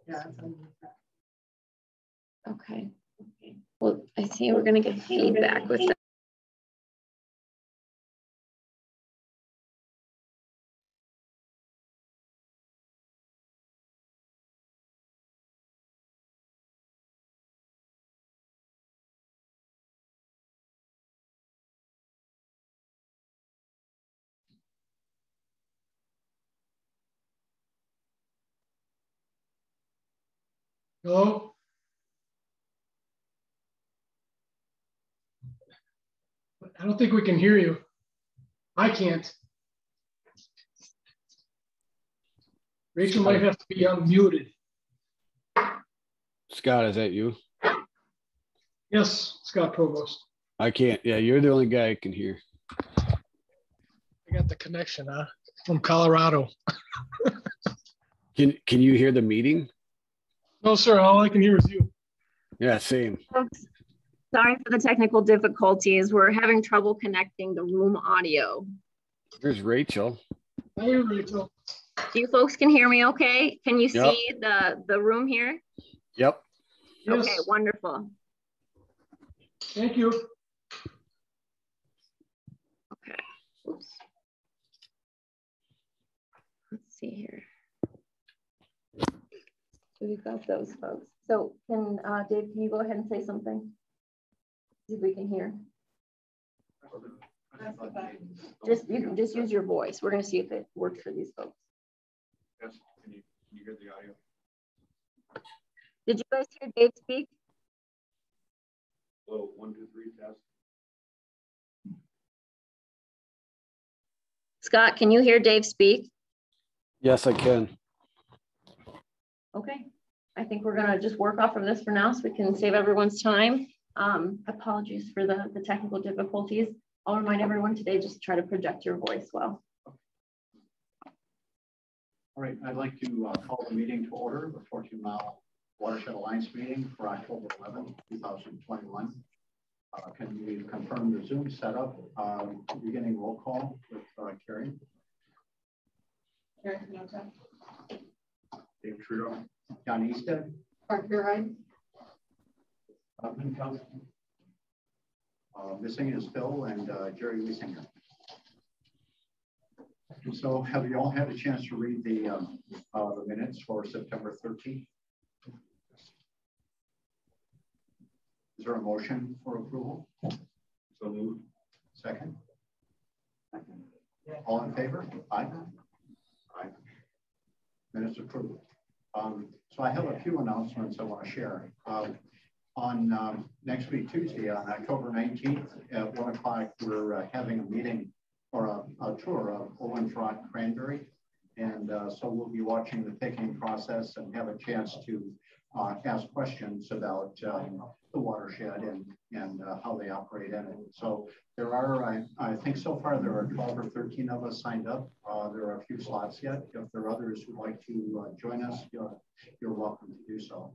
Yeah. Okay. Well, I see we're going to get feedback with that. Hello? I don't think we can hear you. I can't. Rachel might have to be unmuted. Scott, is that you? Yes, Scott Provost. I can't. Yeah, you're the only guy I can hear. I got the connection, huh? From Colorado. Can you hear the meeting? No, sir. All I can hear is you. Yeah, same. Folks, sorry for the technical difficulties. We're having trouble connecting the room audio. There's Rachel. Hey, Rachel. You folks can hear me okay? Can you see the room here? Yep. Yes. Okay, wonderful. Thank you. Okay. Oops. Let's see here. So we've got those folks. So can Dave, can you go ahead and say something? See if we can hear. You can just use your voice. We're going to see if it works for these folks. Yes. Can you hear the audio? Did you guys hear Dave speak? Hello, 1, 2, 3, test. Scott, can you hear Dave speak? Yes, I can. Okay. I think we're going to just work off of this for now so we can save everyone's time. Apologies for the technical difficulties. I'll remind everyone today, just try to project your voice well. All right, I'd like to call the meeting to order, the 14 Mile Watershed Alliance meeting for October 11, 2021. Can you confirm the Zoom setup? Beginning roll call with Carrie. Dave Trudeau. John Easted. Parker Hyde. Missing is Phil and Jerry Wiesinger. So have you all had a chance to read the minutes for September 13th? Is there a motion for approval? So moved. Second? All in favor? Aye. Aye. Minutes approved. So I have a few announcements I want to share. On next week, Tuesday, on October 19th at 1 o'clock, we're having a meeting or a tour of Owens Rock Cranberry. And so we'll be watching the picking process and have a chance to ask questions about the watershed and how they operate in it. So there are, I think so far there are 12 or 13 of us signed up. There are a few slots yet. If there are others who'd like to join us, you're welcome to do so.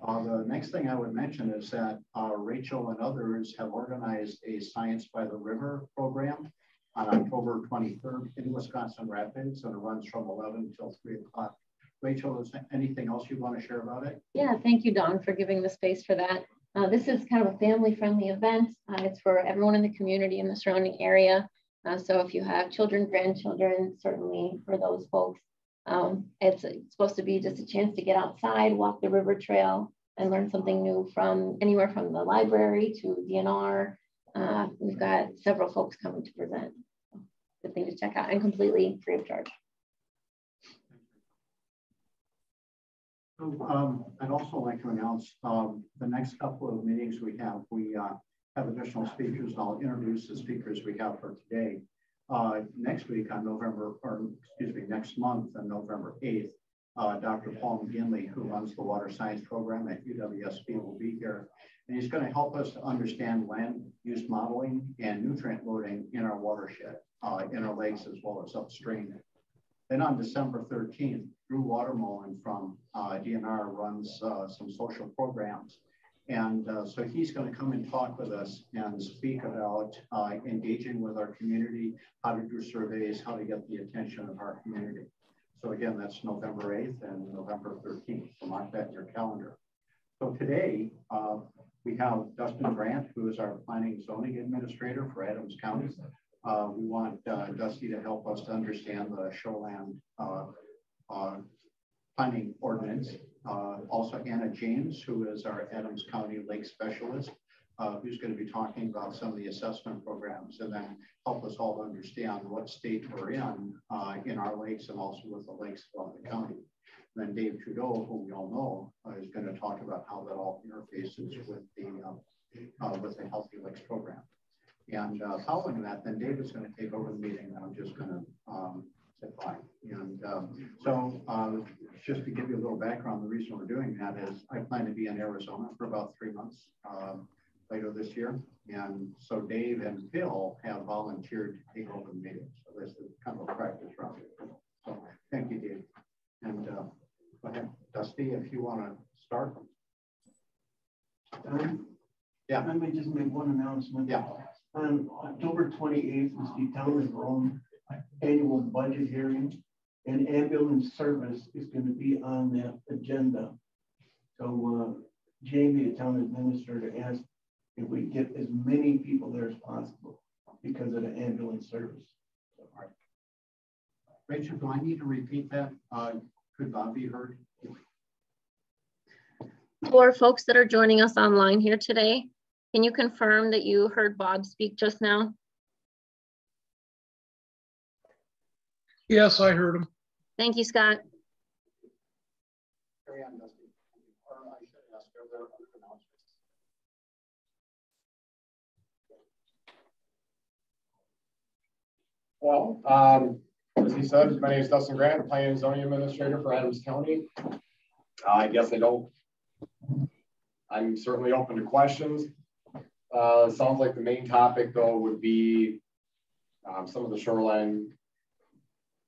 The next thing I would mention is that Rachel and others have organized a Science by the River program on October 23rd in Wisconsin Rapids, and it runs from 11 till 3 o'clock. Rachel, is there anything else you want to share about it? Yeah, thank you, Don, for giving the space for that. This is kind of a family-friendly event. It's for everyone in the community in the surrounding area. So if you have children, grandchildren, certainly for those folks, it's supposed to be just a chance to get outside, walk the river trail, and learn something new from anywhere from the library to DNR. We've got several folks coming to present. Good thing to check out, and completely free of charge. I'd also like to announce the next couple of meetings we have additional speakers. I'll introduce the speakers we have for today. Next week on next month on November 8th, Dr. Paul McGinley, who runs the water science program at UWSP, will be here. And he's going to help us to understand land use modeling and nutrient loading in our watershed, in our lakes as well as upstream. Then on December 13th, Drew Watermolen from DNR runs some social programs. And so he's going to come and talk with us and speak about engaging with our community, how to do surveys, how to get the attention of our community. So again, that's November 8th and November 13th. So mark that in your calendar. So today, we have Dustin Grant, who is our planning and zoning administrator for Adams County. We want Dusty to help us to understand the Shoreland planning ordinance. Also Anna James, who is our Adams County Lake Specialist, who's going to be talking about some of the assessment programs, and then help us all understand what state we're in our lakes and also with the lakes throughout the county. And then Dave Trudeau, who we all know, is going to talk about how that all interfaces with the Healthy Lakes program. And following that, then Dave is going to take over the meeting, and I'm just going to say bye. And so just to give you a little background, the reason we're doing that is I plan to be in Arizona for about 3 months later this year. And so Dave and Phil have volunteered to take over the meeting. So this is kind of a practice run. So thank you, Dave. And go ahead, Dusty, if you want to start. Yeah. Let me just make one announcement. Yeah. On October 28th is the Town of Rome annual budget hearing, and ambulance service is going to be on that agenda. So Jamie, the town administrator, asked if we get as many people there as possible because of the ambulance service. So, all right. Rachel, do I need to repeat that? Could Bob be heard? For folks that are joining us online here today, can you confirm that you heard Bob speak just now? Yes, I heard him. Thank you, Scott. Carry on, Dusty. Or I should ask, are there other announcements? Well, as he said, my name is Dustin Grant, Planning and Zoning Administrator for Adams County. I guess I'm certainly open to questions. Sounds like the main topic though would be some of the shoreline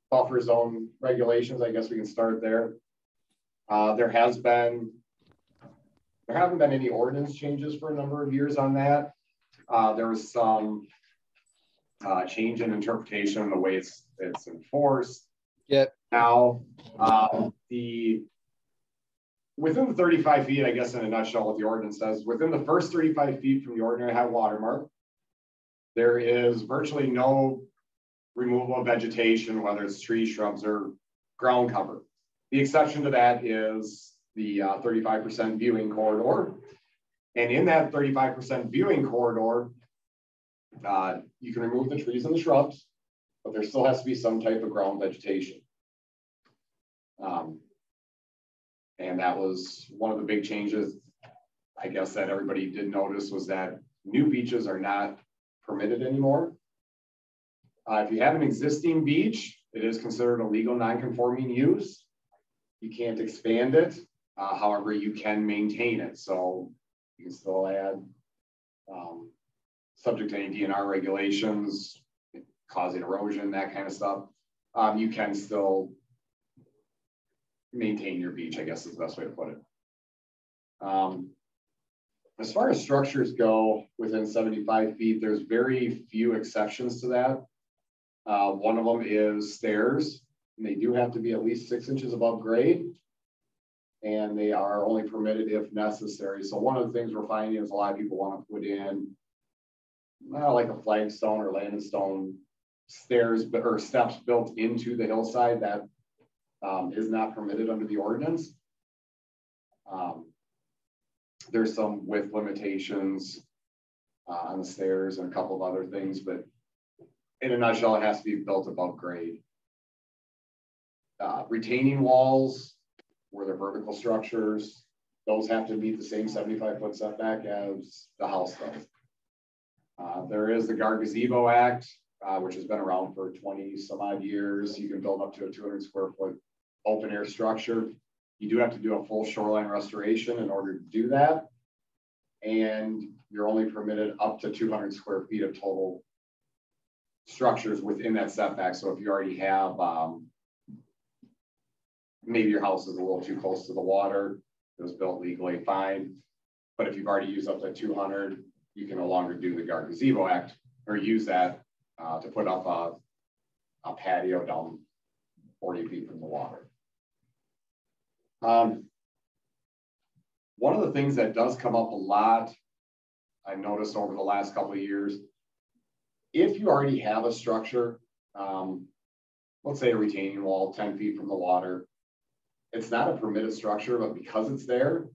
buffer zone regulations. I guess we can start there. There haven't been any ordinance changes for a number of years on that. There was some change in interpretation in the way it's enforced. Yep. Now, within the 35 feet, I guess in a nutshell, what the ordinance says, within the first 35 feet from the ordinary high water mark, there is virtually no removal of vegetation, whether it's trees, shrubs, or ground cover. The exception to that is the 35% viewing corridor. And in that 35% viewing corridor, you can remove the trees and the shrubs, but there still has to be some type of ground vegetation. And that was one of the big changes, I guess, that everybody did notice, was that new beaches are not permitted anymore. If you have an existing beach, it is considered a legal non-conforming use. You can't expand it. However, you can maintain it. So you can still add, subject to any DNR regulations, causing erosion, that kind of stuff. You can still maintain your beach, I guess is the best way to put it. As far as structures go within 75 feet, there's very few exceptions to that. One of them is stairs, and they do have to be at least 6 inches above grade, and they are only permitted if necessary. So one of the things we're finding is a lot of people want to put in like a flagstone or landing stone stairs or steps built into the hillside. That is not permitted under the ordinance. There's some width limitations on the stairs and a couple of other things, but in a nutshell, it has to be built above grade. Retaining walls, where they're vertical structures, those have to meet the same 75-foot setback as the house does. There is the Gar Gazebo Act, which has been around for 20 some odd years. You can build up to a 200 square foot open air structure. You do have to do a full shoreline restoration in order to do that. And you're only permitted up to 200 square feet of total structures within that setback. So if you already have, maybe your house is a little too close to the water, it was built legally, fine. But if you've already used up to 200, you can no longer do the Gar Gazebo Act or use that to put up a patio down 40 feet from the water. One of the things that does come up a lot, I've noticed over the last couple of years, if you already have a structure, let's say a retaining wall 10 feet from the water, it's not a permitted structure, but because it's there,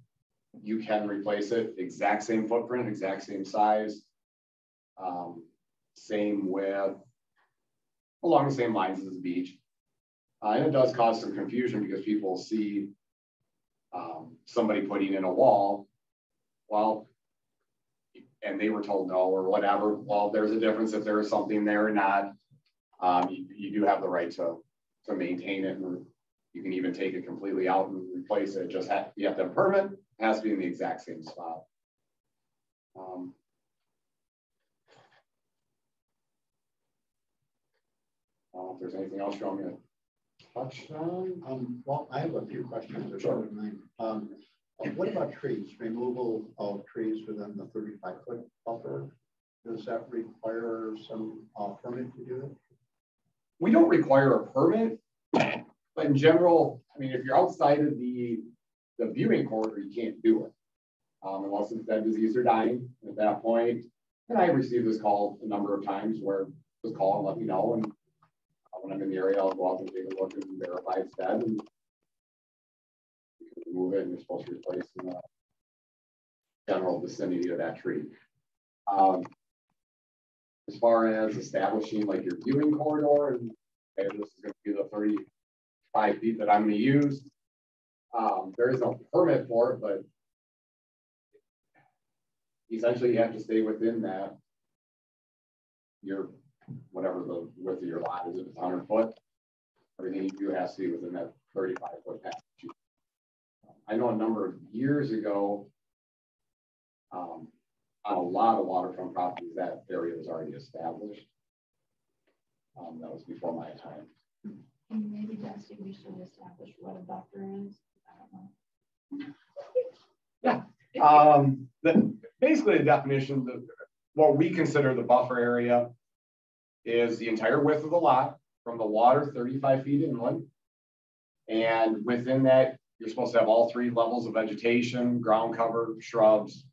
you can replace it. Exact same footprint, exact same size. Same with, along the same lines as the beach. And it does cause some confusion because people see somebody putting in a wall, well, and they were told no or whatever. Well, there's a difference if there is something there or not. You do have the right to maintain it, and you can even take it completely out and replace it. Just you have to have a permit. It has to be in the exact same spot. I don't know if there's anything else you want me to touch on. Well, I have a few questions, if you don't mind. What about trees? Removal of trees within the 35-foot buffer? Does that require some permit to do it? We don't require a permit, but in general, I mean, if you're outside of the viewing corridor, you can't do it unless it's dead, diseased, or dying. At that point, and I received this call a number of times where just call and let me know, and when I'm in the area, I'll go out and take a look and verify it's dead, and you can remove it, and you're supposed to replace in the general vicinity of that tree. As far as establishing like your viewing corridor, and okay, this is going to be the 35 feet that I'm going to use. There is no permit for it, but essentially you have to stay within that. Your whatever the width of your lot is, if it's 100 foot, everything you do has to be within that 35-foot patch. I know a number of years ago, on a lot of waterfront properties, that area was already established. That was before my time. And maybe Dustin, we should establish what a buffer is. I don't know. Yeah. Basically, the definition of what we consider the buffer area is the entire width of the lot from the water 35 feet inland. And within that, you're supposed to have all three levels of vegetation, ground cover, shrubs,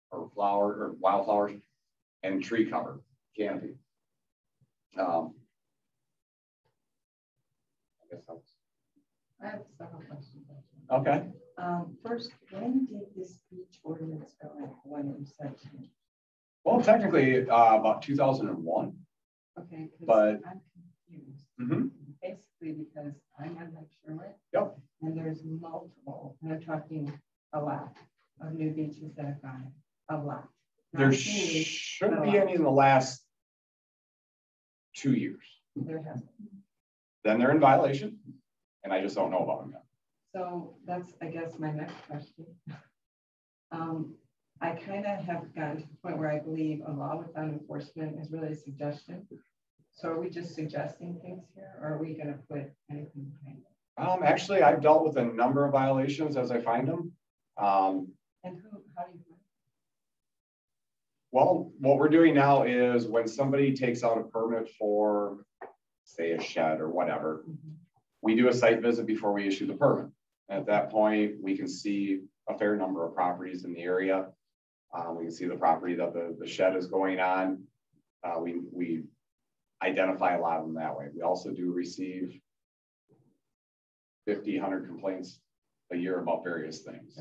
or flower or wildflowers, and tree cover, canopy. I guess that's. I have several questions. Okay. First, when did this beach ordinance go in? When you said? Well, technically, about 2001. Okay, but I'm confused. Basically, because I'm on Lake Shoreland. Yep. And there's multiple, and I'm talking a lot of new beaches that have gone. A lot. There shouldn't be any in the last 2 years. There hasn't. Then they're in violation, and I just don't know about them yet. So that's, I guess, my next question. I kind of have gotten to the point where I believe a law without enforcement is really a suggestion. So are we just suggesting things here, or are we going to put anything behind it? Actually, I've dealt with a number of violations as I find them. And how do you? Well, what we're doing now is when somebody takes out a permit for, say, a shed or whatever, we do a site visit before we issue the permit. At that point, we can see a fair number of properties in the area. We can see the property that the shed is going on. We identify a lot of them that way. We also do receive 50, 100 complaints a year about various things.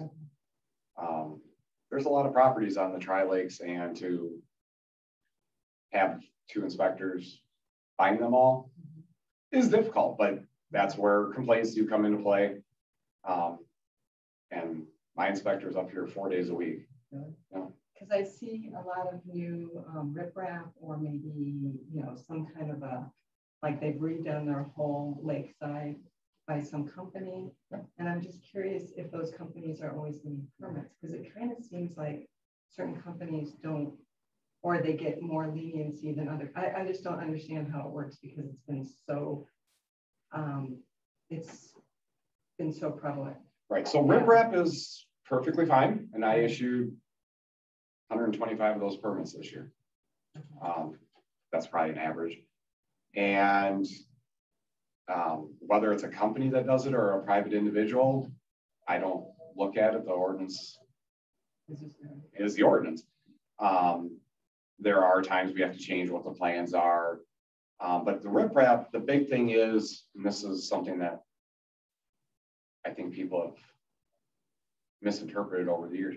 There's a lot of properties on the Tri-Lakes, and to have two inspectors find them all is difficult, but that's where complaints do come into play. And my inspector's up here 4 days a week. Really? Yeah. Because I see a lot of new riprap, or maybe, some kind of like they've redone their whole lakeside by some company. And I'm just curious if those companies are always getting permits, because it kind of seems like certain companies don't, or they get more leniency than others. I just don't understand how it works, because it's been so prevalent. Right. So riprap is perfectly fine, and I issued 125 of those permits this year. That's probably an average. And whether it's a company that does it or a private individual, I don't look at it. The ordinance is the ordinance. There are times we have to change what the plans are. But the riprap, the big thing is, and this is something that I think people have misinterpreted over the years.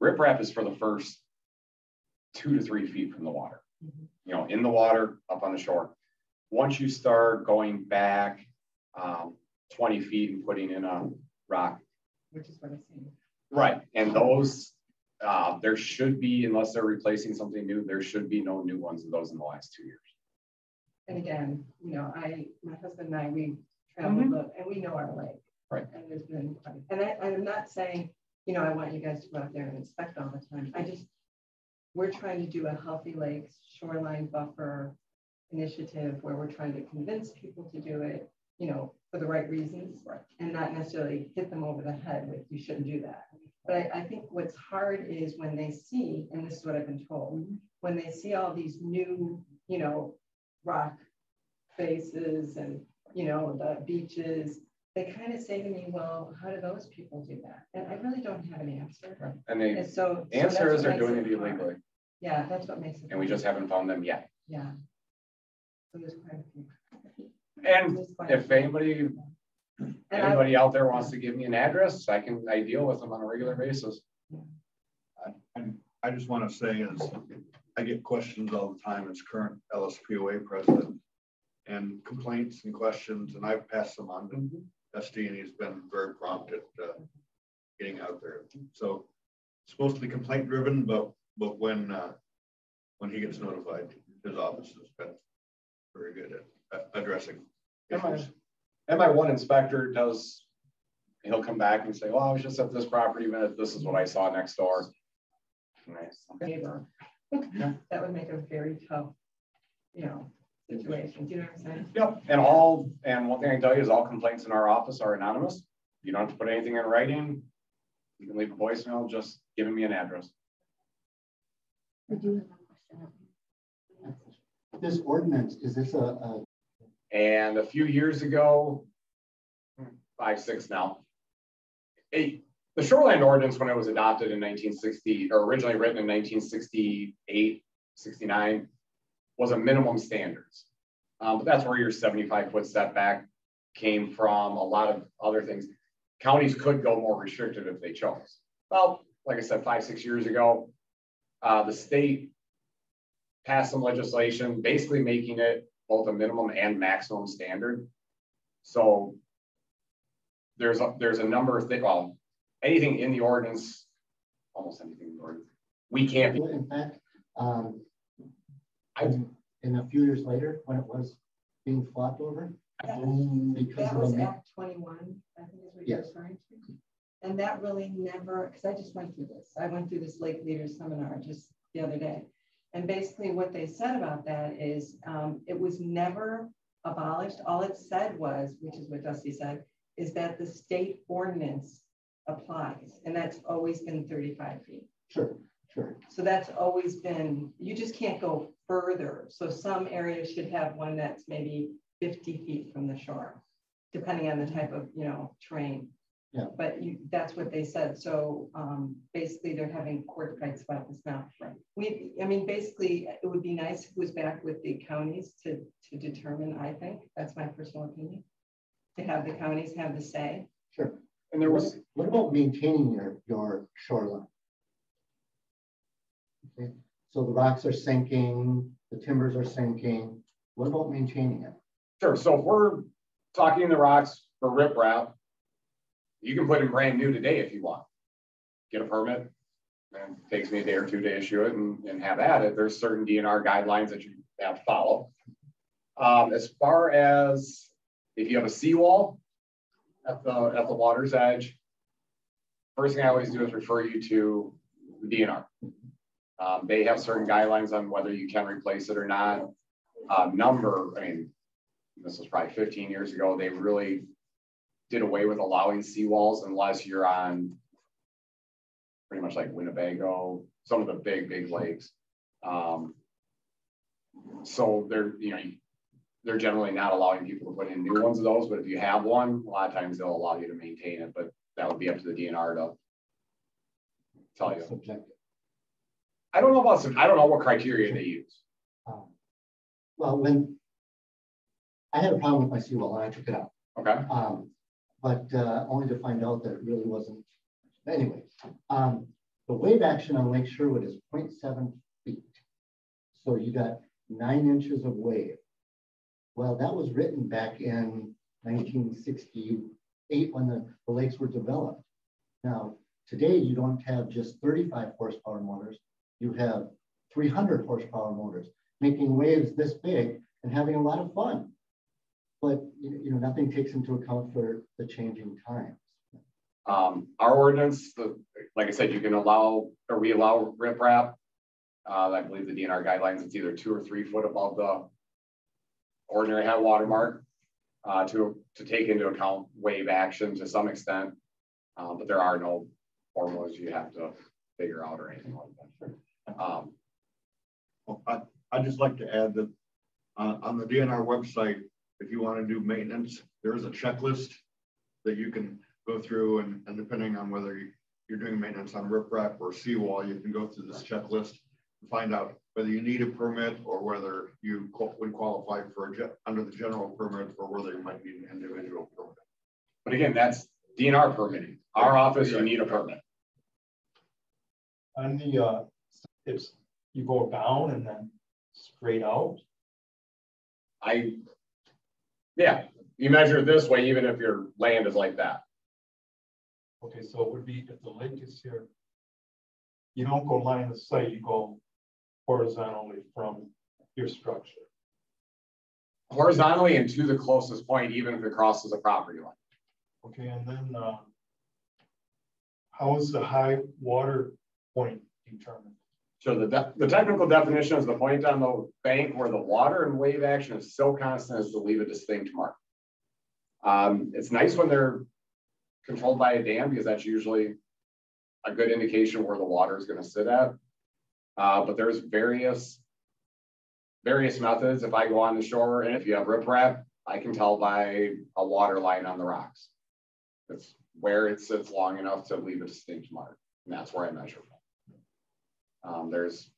Riprap is for the first 2 to 3 feet from the water, you know, in the water, up on the shore. Once you start going back 20 feet and putting in a rock, which is what I've seen. Right, and those, there should be, unless they're replacing something new, there should be no new ones of those in the last 2 years. And again, you know, my husband and I, we traveled and we know our lake. Right. And there's been, and I'm not saying, you know, I want you guys to go out there and inspect all the time. We're trying to do a healthy lakes shoreline buffer initiative where we're trying to convince people to do it, you know, for the right reasons, right, and not necessarily hit them over the head with you shouldn't do that. But I think what's hard is when they see, and this is what I've been told, when they see all these new, you know, rock faces and, you know, the beaches, they kind of say to me, well, how do those people do that? And I really don't have an answer. Right. And the so answer is they're doing it illegally. Yeah, that's what makes it. And we just haven't found them yet. Yeah. So there's quite a few. And if anybody out there wants to give me an address, I deal with them on a regular basis. I just want to say is I get questions all the time as current LSPOA president, and complaints and questions, and I've passed them on to Dusty, and he's been very prompt at getting out there. So it's supposed to be complaint driven, but when he gets notified, his office has been very good at addressing issues. And my one inspector he'll come back and say, well, I was just at this property, but this is what I saw next door. Nice. Neighbor. That would make a very tough, you know, situation. Do you know what I'm saying? Yep. And one thing I can tell you is all complaints in our office are anonymous. You don't have to put anything in writing. You can leave a voicemail just giving me an address. I do have a question. This ordinance, is this And a few years ago, 5, 6 now, the Shoreline Ordinance, when it was adopted in 1960, or originally written in 1968, 69, was a minimum standards. But that's where your 75-foot setback came from, a lot of other things. Counties could go more restrictive if they chose. Well, like I said, 5, 6 years ago, the state passed some legislation basically making it both a minimum and maximum standard. So there's a number of things, well, anything in the ordinance, almost anything in the ordinance, we can't be. In fact, in a few years later, when it was being fought over, that was Act 21, I think is what you're referring to. And that really never, because I just went through this. I went through this Lake Leaders Seminar just the other day. And basically what they said about that is it was never abolished. All it said was, which is what Dusty said, is that the state ordinance applies. And that's always been 35 feet. Sure. So that's always been, you just can't go further. So some areas should have one that's maybe 50 feet from the shore, depending on the type of, you know, terrain. Yeah. But that's what they said. So basically they're having court fights about this now. Right. I mean, basically it would be nice if it was back with the counties to determine, I think, that's my personal opinion, to have the counties have the say. Sure. And there was, what about maintaining your shoreline? Okay. So the rocks are sinking, the timbers are sinking. What about maintaining it? Sure. So if we're talking the rocks for riprap, you can put in brand new today if you want. Get a permit, and it takes me a day or two to issue it and have at it. There's certain DNR guidelines that you have to follow. As far as if you have a seawall at the water's edge, first thing I always do is refer you to the DNR. They have certain guidelines on whether you can replace it or not. I mean, this was probably 15 years ago. They really did away with allowing seawalls unless you're on pretty much like Winnebago, some of the big lakes. So there, you know, they're generally not allowing people to put in new ones of those, but if you have one, a lot of times they'll allow you to maintain it, but that would be up to the DNR to tell you. Subjective. I don't know about some, I don't know what criteria they use. Well, when I had a problem with my seawall and I took it out, Okay. but only to find out that it really wasn't. Anyway, the wave action on Lake Sherwood is 0.7 feet. So you got 9 inches of wave. Well, that was written back in 1968 when the lakes were developed. Now, today you don't have just 35 horsepower motors, you have 300 horsepower motors making waves this big and having a lot of fun. But you know, nothing takes into account for the changing times. Our ordinance, like I said, you can allow, or we allow riprap. I believe the DNR guidelines, it's either 2 or 3 foot above the ordinary high water mark to take into account wave action to some extent. But there are no formulas you have to figure out or anything like that. Well, I'd just like to add that on the DNR website, if you want to do maintenance, there is a checklist that you can go through, and depending on whether you're doing maintenance on riprap or seawall, you can go through this checklist and find out whether you need a permit or whether you would qualify for under the general permit, or whether you might need an individual permit. But again, that's DNR permitting. Our office, you need a permit. On the, it's, you go down and then straight out. Yeah, you measure it this way, even if your land is like that. Okay, so it would be if the lake is here, you don't go line of sight, you go horizontally from your structure. Horizontally and to the closest point, even if it crosses a property line. Okay, and then how is the high water point determined? So the technical definition is the point on the bank where the water and wave action is so constant as to leave a distinct mark. It's nice when they're controlled by a dam, because that's usually a good indication where the water is going to sit at. But there's various methods. If I go on the shore and if you have riprap, I can tell by a water line on the rocks. It's where it sits long enough to leave a distinct mark, and that's where I measure from. There's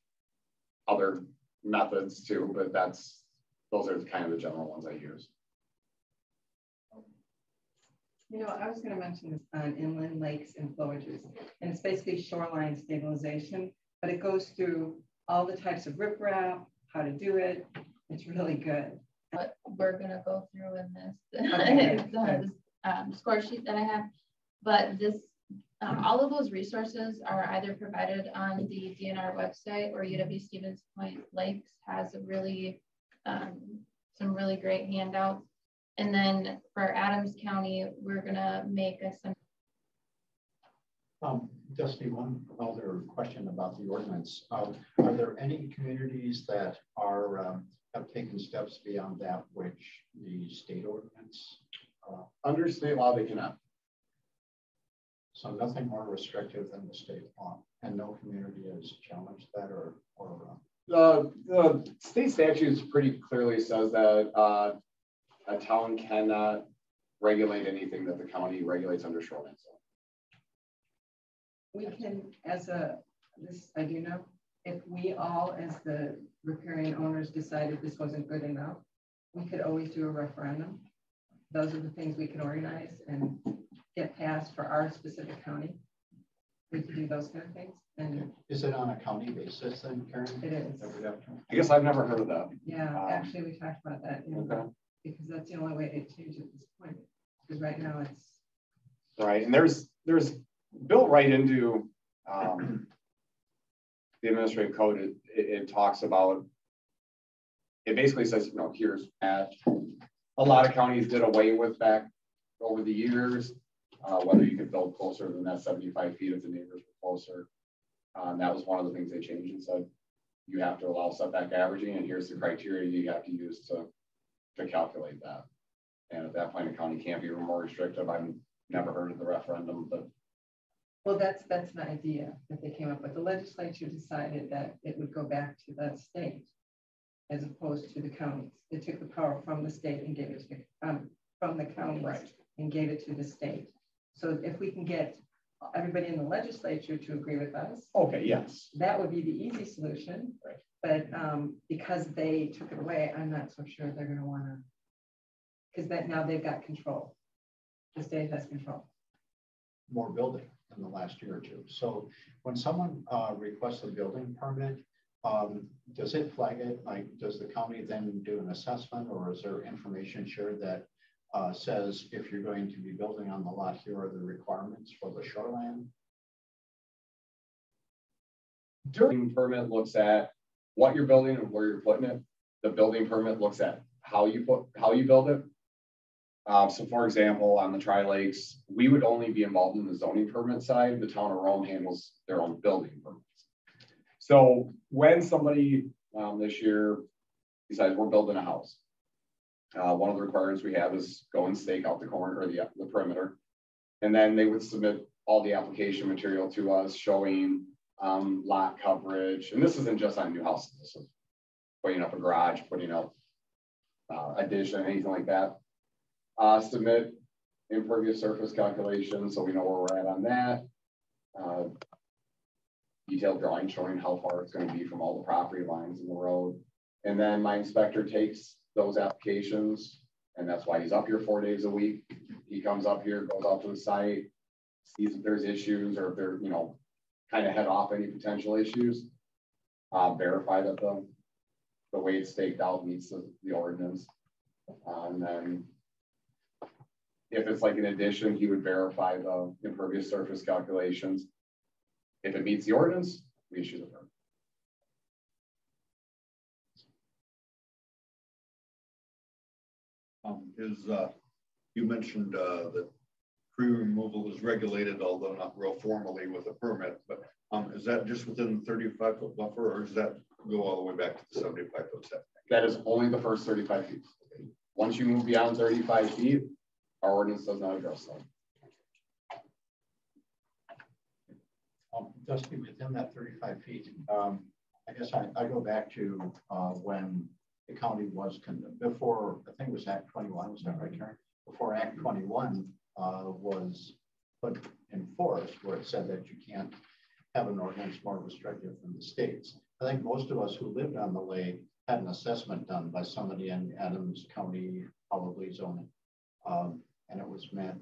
other methods too, but those are kind of the general ones I use. You know, I was going to mention this on inland lakes and flowages, and it's basically shoreline stabilization, but it goes through all the types of riprap, how to do it. It's really good. What we're going to go through in this, Okay. the score sheet that I have, but this, all of those resources are either provided on the DNR website, or UW Stevens Point Lakes has a really, some really great handouts. And then for Adams County, we're gonna make a Dusty, one other question about the ordinance. Are there any communities that are have taken steps beyond that which the state ordinance? Under state law, they cannot. So nothing more restrictive than the state law, and no community has challenged that, or the state statutes pretty clearly says that a town cannot regulate anything that the county regulates under shoreline. We can, I do know, if we all as the riparian owners decided this wasn't good enough, we could always do a referendum. Those are the things we can organize and get passed for our specific county. We can do those kind of things. And is it on a county basis then, Karen? It is. I guess I've never heard of that. Yeah, actually we talked about that. Okay. Because that's the only way to change it at this point. Because right now it's right, and there's built right into the administrative code. It talks about. It basically says, you know, here's that. A lot of counties did away with back over the years, whether you could build closer than that 75 feet if the neighbors were closer. That was one of the things they changed and said you have to allow setback averaging, and here's the criteria you have to use to calculate that. And at that point, a county can't be more restrictive. I've never heard of the referendum, but well, that's an idea that they came up with. The legislature decided that it would go back to the state as opposed to the counties. They took the power from the state and gave it to from the counties and gave it to the state. So if we can get everybody in the legislature to agree with us, okay, yes, that would be the easy solution. Right. But because they took it away, I'm not so sure they're going to want to, because that now they've got control. The state has control. More building in the last year or two. So when someone requests a building permit, does it flag it? Like, does the county then do an assessment, or is there information shared that says if you're going to be building on the lot, here are the requirements for the shoreline? Building permit looks at what you're building and where you're putting it. The building permit looks at how you build it. So for example, on the Tri-Lakes, we would only be involved in the zoning permit side. The town of Rome handles their own building permits. So when somebody this year decides we're building a house, one of the requirements we have is go and stake out the corner or the perimeter. And then they would submit all the application material to us showing lot coverage. And this isn't just on new houses. This is putting up a garage, putting up addition, anything like that. Submit impervious surface calculations so we know where we're at on that. Detailed drawing showing how far it's going to be from all the property lines in the road. And then my inspector takes those applications, and that's why he's up here 4 days a week. He comes up here, goes out to the site, sees if there's issues or if they're, you know, kind of head off any potential issues. Verify that the way it's staked out meets the ordinance. And then if it's like an addition, he would verify the impervious surface calculations. If it meets the ordinance, we issue the permit. You mentioned that tree removal is regulated, although not real formally with a permit, but is that just within the 35-foot buffer, or does that go all the way back to the 75-foot setback? That is only the first 35 feet. Once you move beyond 35 feet, our ordinance does not address that. Dusty, within that 35 feet, I guess I go back to when the county was, before, I think it was Act 21, was that right, Karen? Before Act 21 was put in force, where it said that you can't have an ordinance more restrictive than the states. I think most of us who lived on the lake had an assessment done by somebody in Adams County, probably zoning. And it was meant,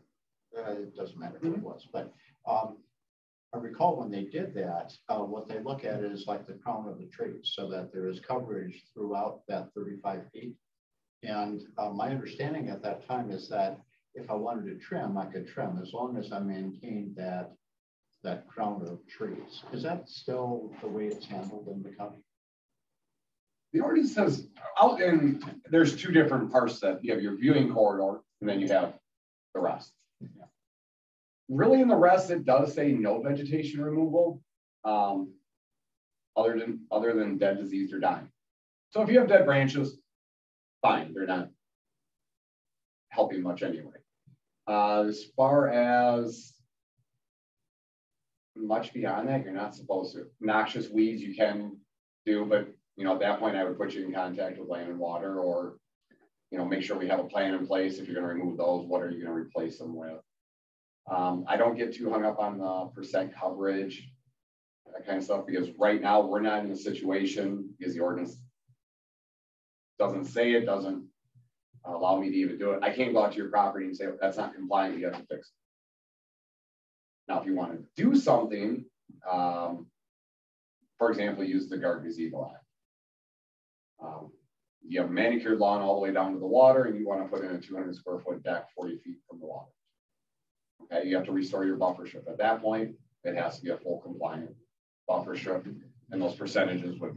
it doesn't matter who it was, but I recall when they did that, what they look at is like the crown of the trees, so that there is coverage throughout that 35 feet. And my understanding at that time is that if I wanted to trim, I could trim as long as I maintained that crown of trees. Is that still the way it's handled in the county? The ordinance says out in, there's two different parts that you have your viewing corridor and then you have the rest. Yeah. Really in the rest, it does say no vegetation removal, other than dead, diseased, or dying. So if you have dead branches, fine, they're not helping much anyway. As far as much beyond that, you're not supposed to. Noxious weeds you can do, but you know, at that point I would put you in contact with Land and Water, or you know, make sure we have a plan in place. If you're going to remove those, what are you going to replace them with? I don't get too hung up on the percent coverage, that kind of stuff, because right now we're not in a situation, because the ordinance doesn't say it, doesn't allow me to even do it. I can't go out to your property and say, that's not compliant, you have to fix it. Now, if you want to do something, for example, use the Gar Gazebo Act. You have a manicured lawn all the way down to the water, and you want to put in a 200 square foot deck 40 feet from the water. Okay, you have to restore your buffer strip. At that point, it has to be a full compliant buffer strip, and those percentages would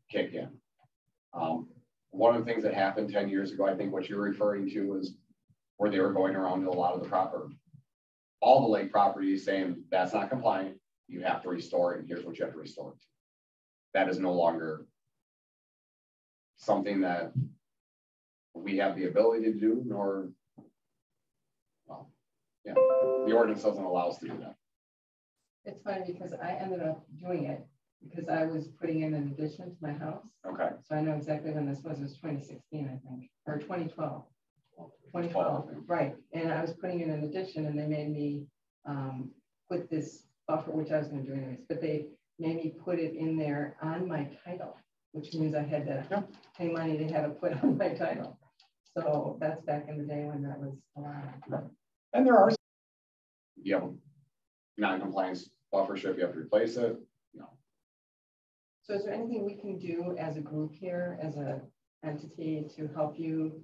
kick in. One of the things that happened 10 years ago, I think what you're referring to is where they were going around to a lot of the property, all the lake properties saying that's not compliant, you have to restore it, and here's what you have to restore it to. That is no longer something that we have the ability to do, nor, well, yeah, the ordinance doesn't allow us to do that. It's funny because I ended up doing it because I was putting in an addition to my house. Okay. So I know exactly when this was. It was 2016, I think, or 2012. 2012, right. And I was putting in an addition, and they made me put this buffer, which I was going to do anyways, but they made me put it in there on my title, which means I had to pay money to have it put on my title. So that's back in the day when that was allowed. And there are, you have non-compliance buffer strip, you have to replace it. No. So is there anything we can do as a group here, as an entity, to help you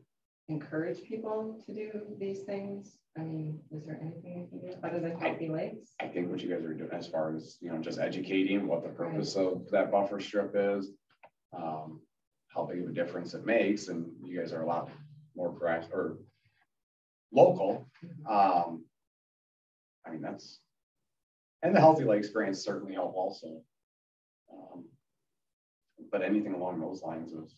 encourage people to do these things? I mean, is there anything we can do other than Healthy Lakes? I think what you guys are doing as far as, just educating what the purpose of that buffer strip is, how big of a difference it makes, and you guys are a lot more proactive or local. I mean, and the Healthy Lakes grants certainly help also. But anything along those lines is,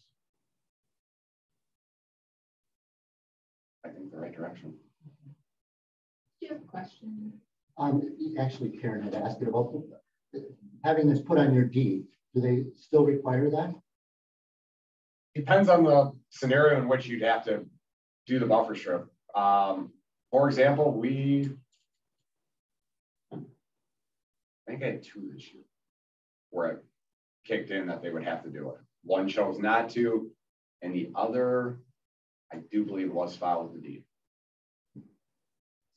I think, the right direction. Do you have a question? Actually, Karen had asked it about having this put on your deed. Do they still require that? Depends on the scenario in which you'd have to do the buffer strip. For example, I think I had 2 this year where it kicked in that they would have to do it. One chose not to, and the other, I do believe, was filed with the deed.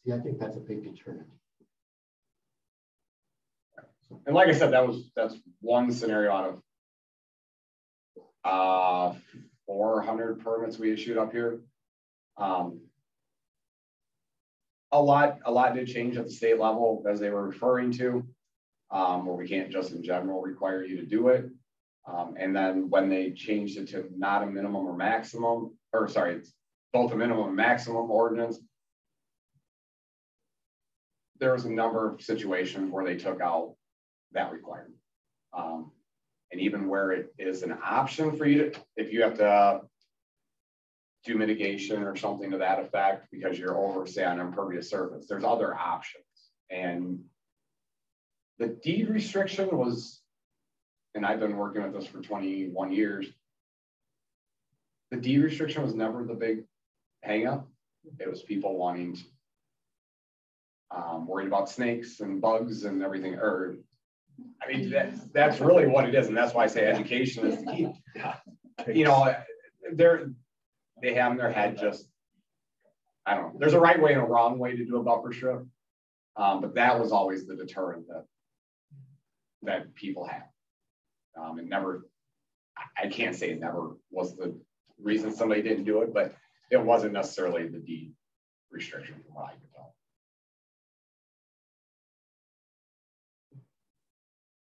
See, I think that's a big deterrent. And like I said, that's one scenario out of 400 permits we issued up here. A lot did change at the state level, as they were referring to, where we can't just in general require you to do it. And then when they changed it to not a minimum or maximum, or sorry, it's both a minimum and maximum ordinance, there was a number of situations where they took out that requirement. And even where it is an option for you to, if you have to do mitigation or something to that effect because you're over, say, on impervious surface, there's other options. And the deed restriction was, and I've been working with this for 21 years, the deed restriction was never the big hang up. It was people wanting to, worried about snakes and bugs and everything, or I mean, that's really what it is. And that's why I say education is the key. They have in their head just, I don't know, there's a right way and a wrong way to do a buffer strip. But that was always the deterrent that people had. It never, I can't say it never was the reason somebody didn't do it, but it wasn't necessarily the deed restriction from what I could tell.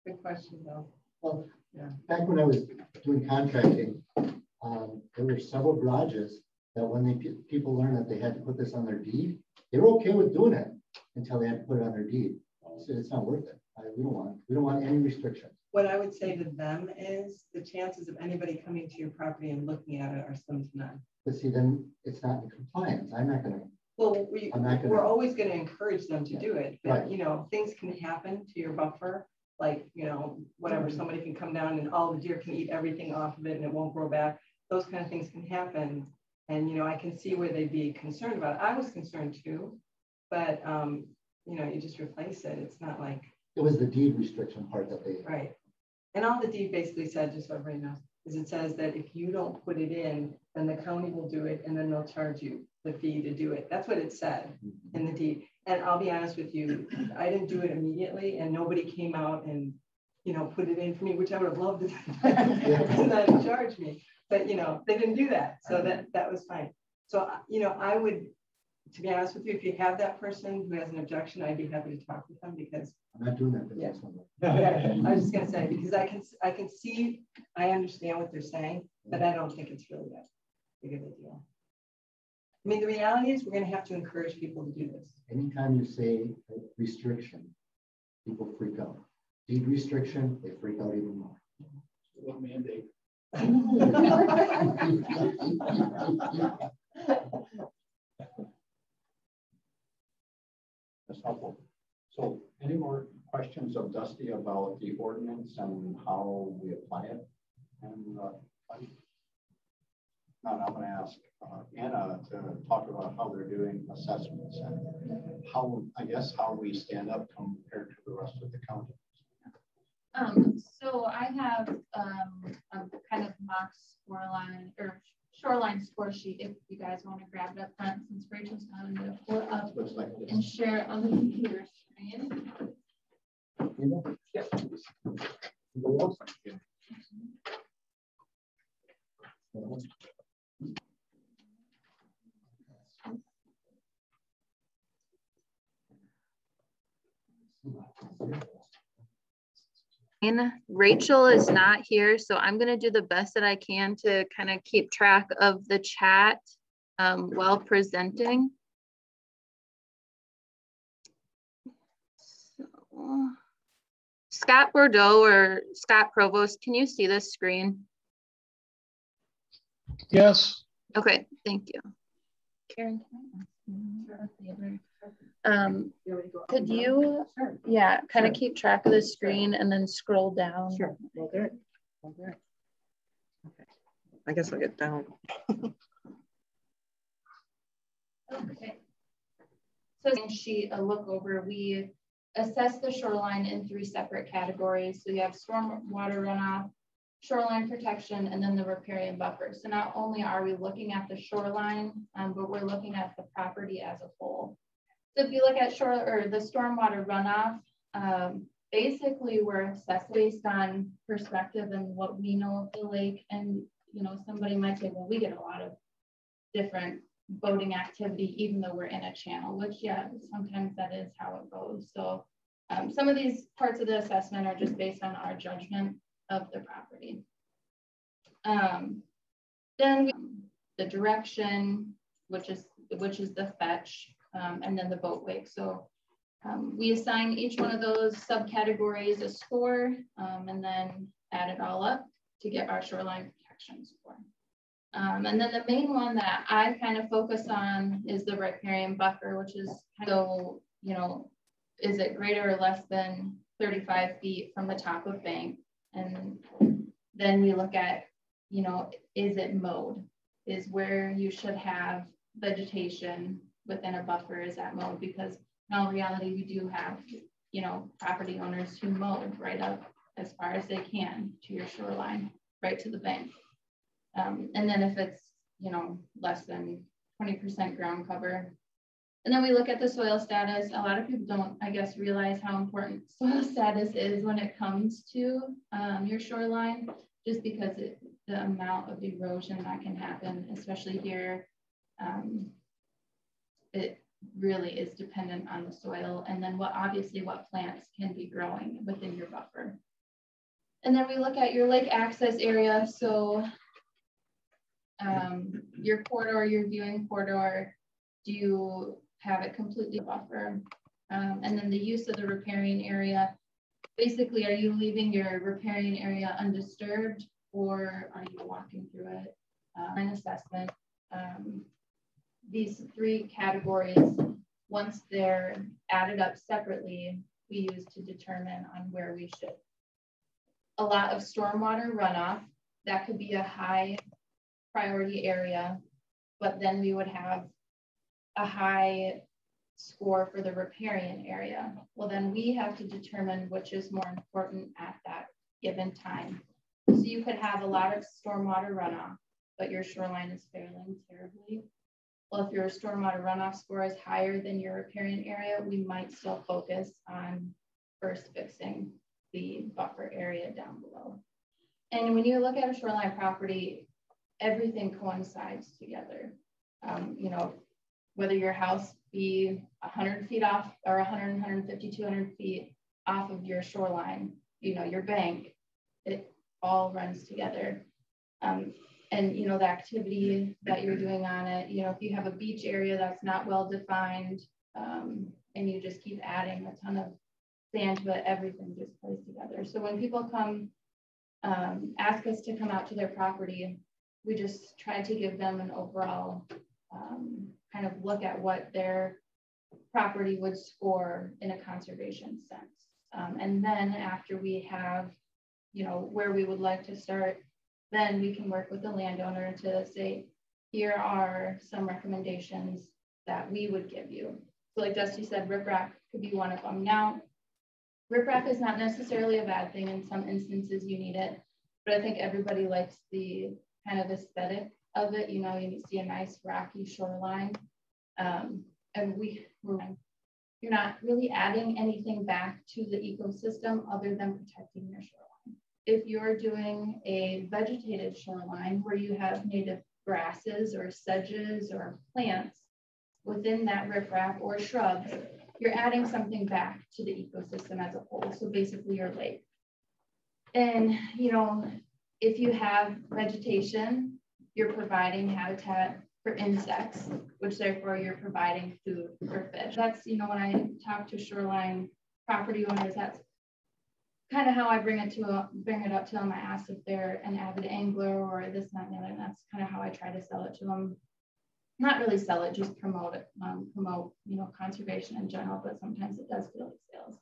Good question, though. Well, yeah. Back when I was doing contracting, there were several garages that when people learned that they had to put this on their deed, they were okay with doing it until they had to put it on their deed. So it's not worth it. We don't want any restrictions. What I would say to them is the chances of anybody coming to your property and looking at it are slim to none. But see, then it's not in compliance. I'm not going to. Well, we're always going to encourage them to do it, but right. Things can happen to your buffer. Like, whatever, somebody can come down and all the deer can eat everything off of it and it won't grow back. Those kind of things can happen. And, I can see where they'd be concerned about it. I was concerned too, but, you just replace it. It's not like. It was the deed restriction part that they. Right. And all the deed basically said, just so everybody knows, is it says that if you don't put it in, then the county will do it and then they'll charge you the fee to do it. That's what it said in the deed. And I'll be honest with you, I didn't do it immediately and nobody came out and, put it in for me, which I would have loved to and then charge me. But, they didn't do that. So that was fine. So, I would, to be honest with you, if you have that person who has an objection, I'd be happy to talk with them because I'm not doing that. Yeah, I was just going to say, because I can see, I understand what they're saying, but I don't think it's really that big of a deal. I mean, the reality is we're going to have to encourage people to do this. Anytime you say restriction, people freak out. Deed restriction, they freak out even more. What mandate? That's helpful. So any more questions of Dusty about the ordinance and how we apply it. And now I'm going to ask Anna to talk about how they're doing assessments and how, I guess, how we stand up compared to the rest of the county. So I have a kind of mock shoreline score sheet if you guys want to grab it up front, since Rachel's not going to pull it up and share it on the computer screen. Yep. Rachel is not here, so I'm going to do the best that I can to kind of keep track of the chat while presenting. So, Scott Bordeaux or Scott Provost, can you see this screen? Yes. Okay, thank you. Karen, could you, yeah, kind of keep track of the screen and then scroll down? Sure, we'll do it. We'll do it. Okay, I guess I'll get down. Okay. So sheet, a look over, we assess the shoreline in 3 separate categories. So you have storm water runoff, shoreline protection, and then the riparian buffer. So not only are we looking at the shoreline, but we're looking at the property as a whole. So if you look at the stormwater runoff, basically we're assessed based on perspective and what we know of the lake. And you know, somebody might say, well, we get a lot of different boating activity, even though we're in a channel, which yeah, sometimes that is how it goes. So some of these parts of the assessment are just based on our judgment of the property. Then the direction, which is the fetch, and then the boat wake. So we assign each one of those subcategories a score, and then add it all up to get our shoreline protection score. And then the main one that I kind of focus on is the riparian buffer, which is so, you know, is it greater or less than 35 feet from the top of bank? And then we look at, you know, is it mowed? Is where you should have vegetation within a buffer, is that mowed? Because in all reality, we do have, you know, property owners who mow right up as far as they can to your shoreline, right to the bank. And then if it's, you know, less than 20% ground cover. And then we look at the soil status. A lot of people don't, I guess, realize how important soil status is when it comes to your shoreline, just because the amount of erosion that can happen, especially here, it really is dependent on the soil. And then obviously what plants can be growing within your buffer. And then we look at your lake access area. So your corridor, your viewing corridor, do you have it completely buffer? And then the use of the riparian area. Basically, are you leaving your riparian area undisturbed, or are you walking through it? An assessment. These 3 categories, once they're added up separately, we use to determine on where we should. A lot of stormwater runoff, that could be a high priority area, but then we would have a high score for the riparian area. Well, then we have to determine which is more important at that given time. So you could have a lot of stormwater runoff, but your shoreline is failing terribly. Well, if your stormwater runoff score is higher than your riparian area, we might still focus on first fixing the buffer area down below. And when you look at a shoreline property, everything coincides together. You know, whether your house be 100 feet off or 100, 150, 200 feet off of your shoreline, you know, your bank, it all runs together. And, you know, the activity that you're doing on it, you know, if you have a beach area that's not well defined, and you just keep adding a ton of sand to it, everything just plays together. So when people come ask us to come out to their property, we just try to give them an overall kind of look at what their property would score in a conservation sense. And then after we have, you know, where we would like to start, then we can work with the landowner to say, here are some recommendations that we would give you. So like Dusty said, riprap could be one of them. Now, riprap is not necessarily a bad thing. In some instances you need it, but I think everybody likes the kind of aesthetic of it. You know, you see a nice rocky shoreline. And you're not really adding anything back to the ecosystem other than protecting your shoreline. If you're doing a vegetated shoreline where you have native grasses or sedges or plants within that riprap or shrubs, you're adding something back to the ecosystem as a whole. So basically your lake. And, you know, if you have vegetation, you're providing habitat for insects, which therefore you're providing food for fish. That's, you know, when I talk to shoreline property owners, that's kind of how I bring it up to them. I ask if they're an avid angler or this, that, and the other. And that's kind of how I try to sell it to them. Not really sell it, just promote it, promote, you know, conservation in general, but sometimes it does feel like sales.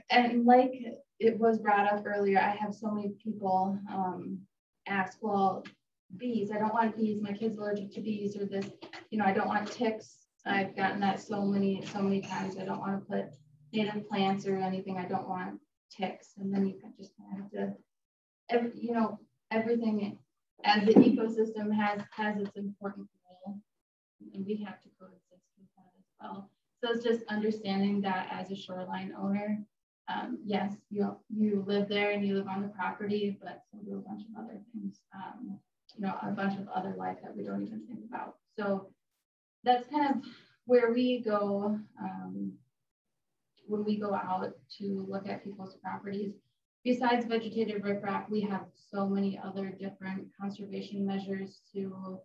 And like it was brought up earlier, I have so many people ask, well, bees, I don't want bees, my kid's allergic to bees, or this, you know, I don't want ticks. I've gotten that so many times. I don't want to put native plants or anything. I don't want ticks. And then you can just have to, you know, everything as the ecosystem has its important role, and we have to coexist with that as well. So it's just understanding that as a shoreline owner, yes, you live there and you live on the property, but so do a bunch of other things, you know, a bunch of other life that we don't even think about. So that's kind of where we go when we go out to look at people's properties. Besides vegetated riprap, we have so many other different conservation measures to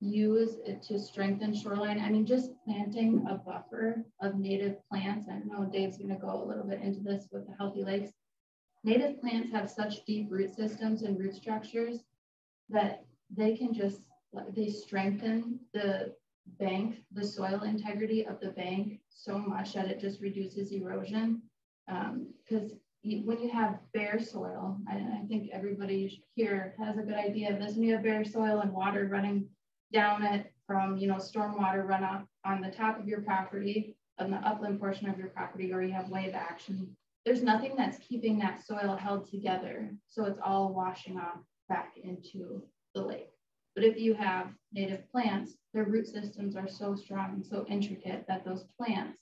use it to strengthen shoreline. I mean, just planting a buffer of native plants. I know Dave's going to go a little bit into this with the healthy lakes. Native plants have such deep root systems and root structures that they can just, they strengthen the bank, the soil integrity of the bank so much that it just reduces erosion. Because when you have bare soil, I think everybody here has a good idea of this, when you have bare soil and water running down it from, you know, stormwater runoff on the top of your property, on the upland portion of your property, or you have wave action, there's nothing that's keeping that soil held together. So it's all washing off back into the lake. But if you have native plants, their root systems are so strong and so intricate that those plants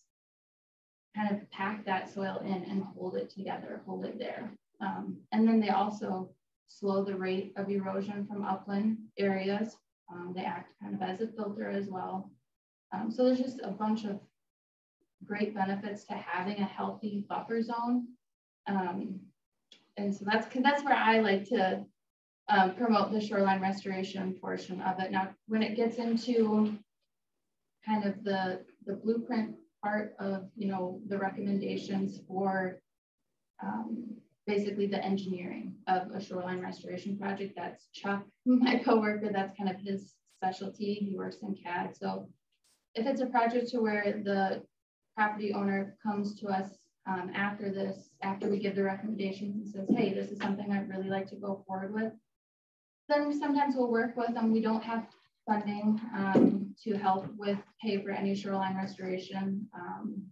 kind of pack that soil in and hold it together, hold it there. And then they also slow the rate of erosion from upland areas. They act kind of as a filter as well. So there's just a bunch of great benefits to having a healthy buffer zone. And so that's where I like to promote the shoreline restoration portion of it. Now, when it gets into kind of the blueprint part of, you know, the recommendations for basically the engineering of a shoreline restoration project, that's Chuck, my coworker, that's kind of his specialty. He works in CAD. So if it's a project to where the property owner comes to us after we give the recommendations and says, hey, this is something I'd really like to go forward with, then sometimes we'll work with them. We don't have funding to help with pay for any shoreline restoration,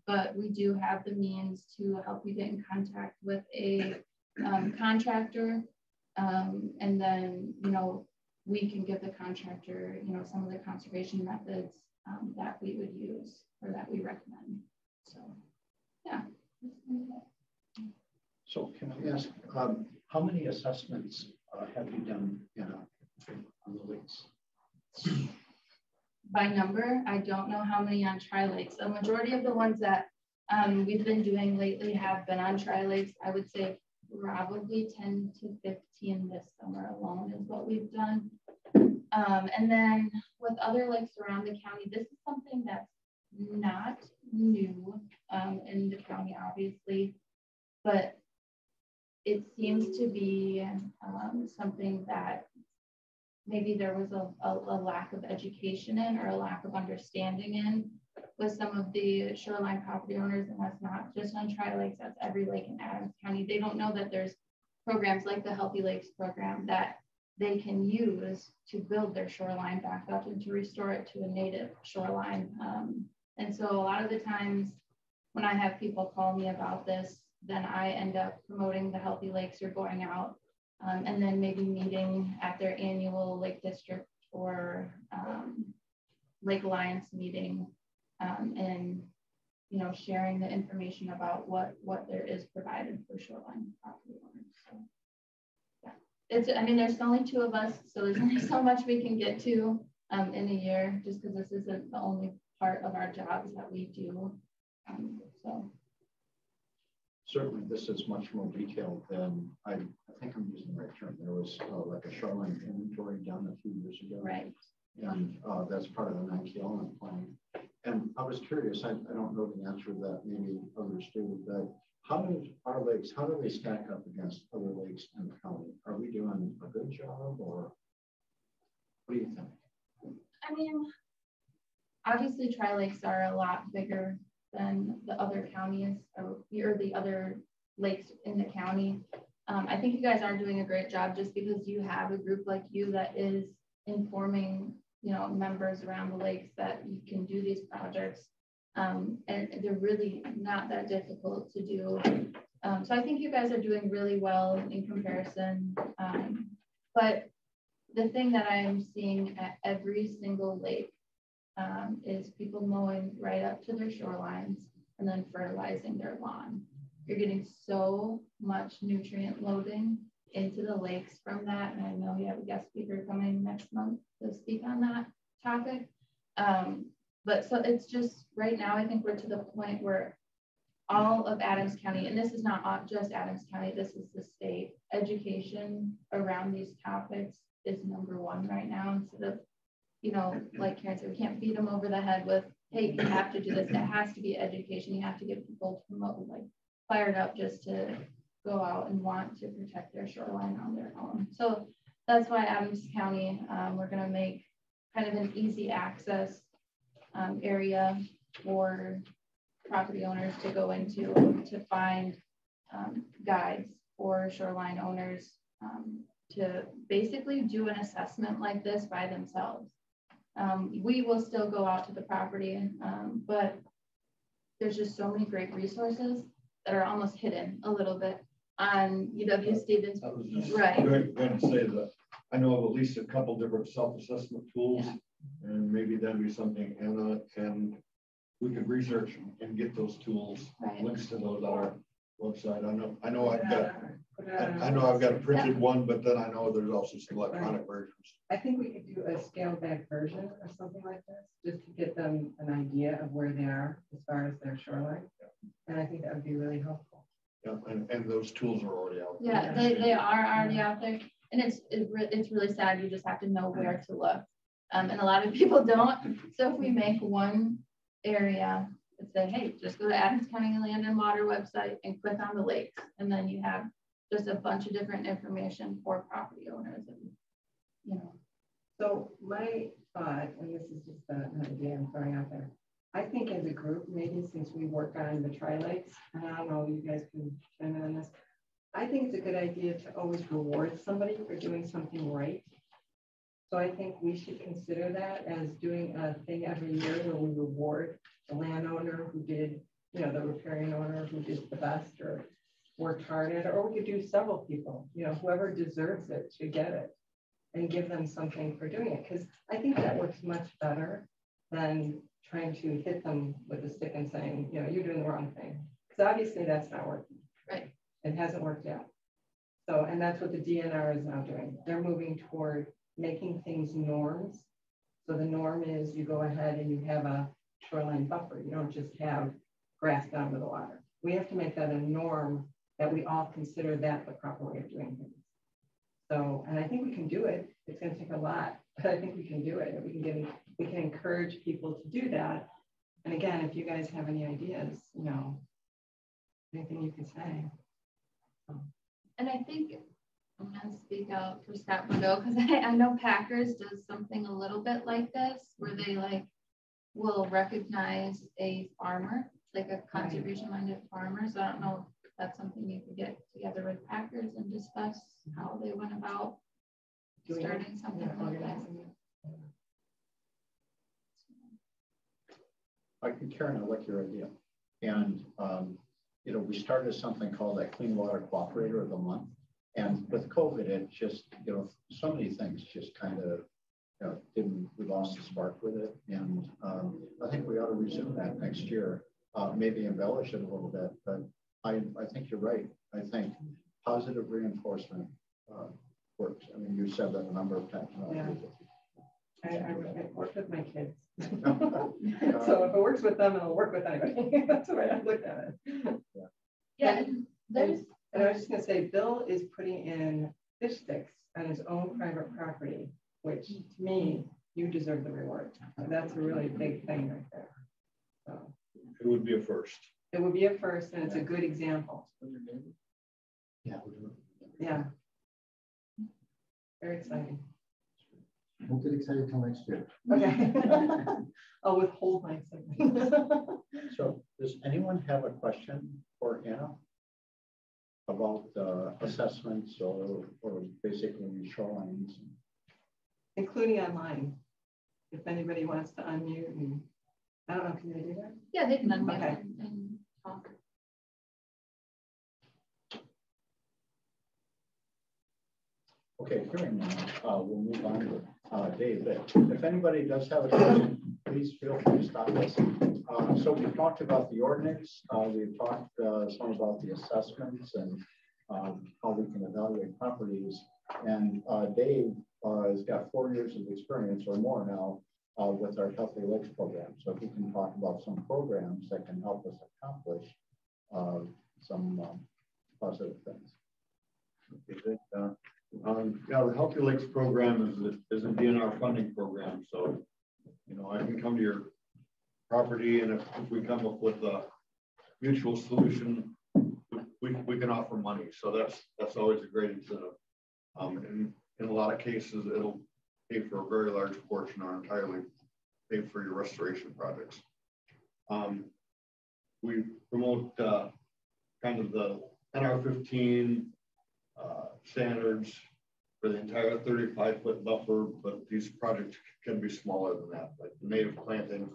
but we do have the means to help you get in contact with a contractor, and then, you know, we can give the contractor, you know, some of the conservation methods that we would use or that we recommend. So, yeah. So can I ask, how many assessments have you done on the lakes? By number, I don't know how many on tri-lakes. The majority of the ones that we've been doing lately have been on tri-lakes. I would say probably 10 to 15 this summer alone is what we've done. And then with other lakes around the county, this is something that's not new in the county, obviously, but it seems to be something that maybe there was a lack of education in, or a lack of understanding in. with some of the shoreline property owners, and that's not just on Tri-Lakes, that's every lake in Adams County. They don't know that there's programs like the Healthy Lakes program that they can use to build their shoreline back up and to restore it to a native shoreline. And so a lot of the times when I have people call me about this, then I end up promoting the Healthy Lakes or going out and then maybe meeting at their annual Lake District or Lake Alliance meeting and, you know, sharing the information about what there is provided for shoreline property owners. So, yeah, I mean, there's only 2 of us, so there's only so much we can get to in a year, just because this isn't the only part of our jobs that we do. So certainly this is much more detailed than I think I'm using the right term. There was like a shoreline inventory done a few years ago. Right. And that's part of the 9 element plan. And I was curious, I don't know the answer to that, maybe others do, but how do our lakes, how do they stack up against other lakes in the county? Are we doing a good job, or what do you think? I mean, obviously Tri-Lakes are a lot bigger than the other counties or the other lakes in the county. I think you guys are doing a great job just because you have a group like you that is informing, you know, members around the lakes that you can do these projects. And they're really not that difficult to do. So I think you guys are doing really well in comparison. But the thing that I'm seeing at every single lake is people mowing right up to their shorelines and then fertilizing their lawn. You're getting so much nutrient loading into the lakes from that. And I know you have a guest speaker coming next month to speak on that topic. But so it's just right now, I think we're to the point where all of Adams County, and this is not just Adams County, this is the state, education around these topics is #1 right now. Instead of, you know, like Karen said, we can't beat them over the head with, hey, you have to do this. It has to be education. You have to get people to promote, like, fired up just to go out and want to protect their shoreline on their own. So that's why Adams County, we're going to make kind of an easy access area for property owners to go into to find guides for shoreline owners to basically do an assessment like this by themselves. We will still go out to the property, but there's just so many great resources that are almost hidden a little bit on UW Stevens. Right. Going to say that I know of at least a couple different self-assessment tools, yeah. And maybe that'd be something Anna and we could research and get those tools, right. Links to those on our website. I know I've got a printed one, but then I know there's also some electronic versions. I think we could do a scaled back version or something like this, just to get them an idea of where they are as far as their shoreline. Yeah. And I think that would be really helpful. Yeah, and those tools are already out there. Yeah, they are already out there. And it's really sad. You just have to know where to look. And a lot of people don't. So if we make one area and say, hey, just go to Adams County Land and Water website and click on the lakes. And then you have just a bunch of different information for property owners. And, you know. So my thought, and this is just an idea I'm throwing out there, I think as a group, maybe since we work on the Tri-Lakes, and I don't know, you guys can chime in on this, I think it's a good idea to always reward somebody for doing something right. So I think we should consider that as doing a thing every year where we reward the landowner who did, you know, the riparian owner who did the best or worked hard at it, or we could do several people, you know, whoever deserves it should get it and give them something for doing it. Because I think that works much better than trying to hit them with a stick and saying, you know, you're doing the wrong thing. Because obviously that's not working. Right. It hasn't worked out. So, and that's what the DNR is now doing. They're moving toward making things norms. So the norm is you go ahead and you have a shoreline buffer. You don't just have grass down to the water. We have to make that a norm that we all consider that the proper way of doing things. So, and I think we can do it. It's going to take a lot, but I think we can do it. We can encourage people to do that. And again, if you guys have any ideas, you know, anything you can say. And I think I'm going to speak out for Scott Bordeaux because I know Packers does something a little bit like this, where they like will recognize a farmer, like a conservation-minded farmer. So I don't know if that's something you could get together with Packers and discuss how they went about starting something like that. Karen, I like your idea. And, you know, we started something called a Clean Water Cooperator of the Month. And with COVID, it just, you know, so many things just kind of, you know, we lost the spark with it. And I think we ought to resume that next year, maybe embellish it a little bit. But I think you're right. I think positive reinforcement works. I mean, you said that a number of times. Yeah. I work with my kids. So if it works with them, it'll work with anybody. That's the way I look at it. Yeah. And I was just going to say, Bill is putting in fish sticks on his own private property, which to me, you deserve the reward. That's a really big thing right there. So it would be a first. It would be a first, and it's a good example. Yeah. Yeah. Very exciting. Don't get excited till next year. Okay. I'll withhold my excitement. So does anyone have a question for Anna about assessments or basically shorelines? Including online. If anybody wants to unmute, and I don't know, can they do that? Yeah, they can unmute and talk. Okay, hearing none, we'll move on to Dave. If anybody does have a question, please feel free to stop us. So we've talked about the ordinance. We've talked some about the assessments and how we can evaluate properties. And Dave has got 4 years of experience or more now with our Healthy Lakes program. So if you can talk about some programs that can help us accomplish some positive things. Okay, yeah, the Healthy Lakes program is a DNR funding program. So, you know, I can come to your property, and if we come up with a mutual solution, we can offer money. So that's always a great incentive. And in a lot of cases, it'll pay for a very large portion or entirely pay for your restoration projects. We promote kind of the NR15 standards for the entire 35-foot buffer, but these projects can be smaller than that. Like the native planting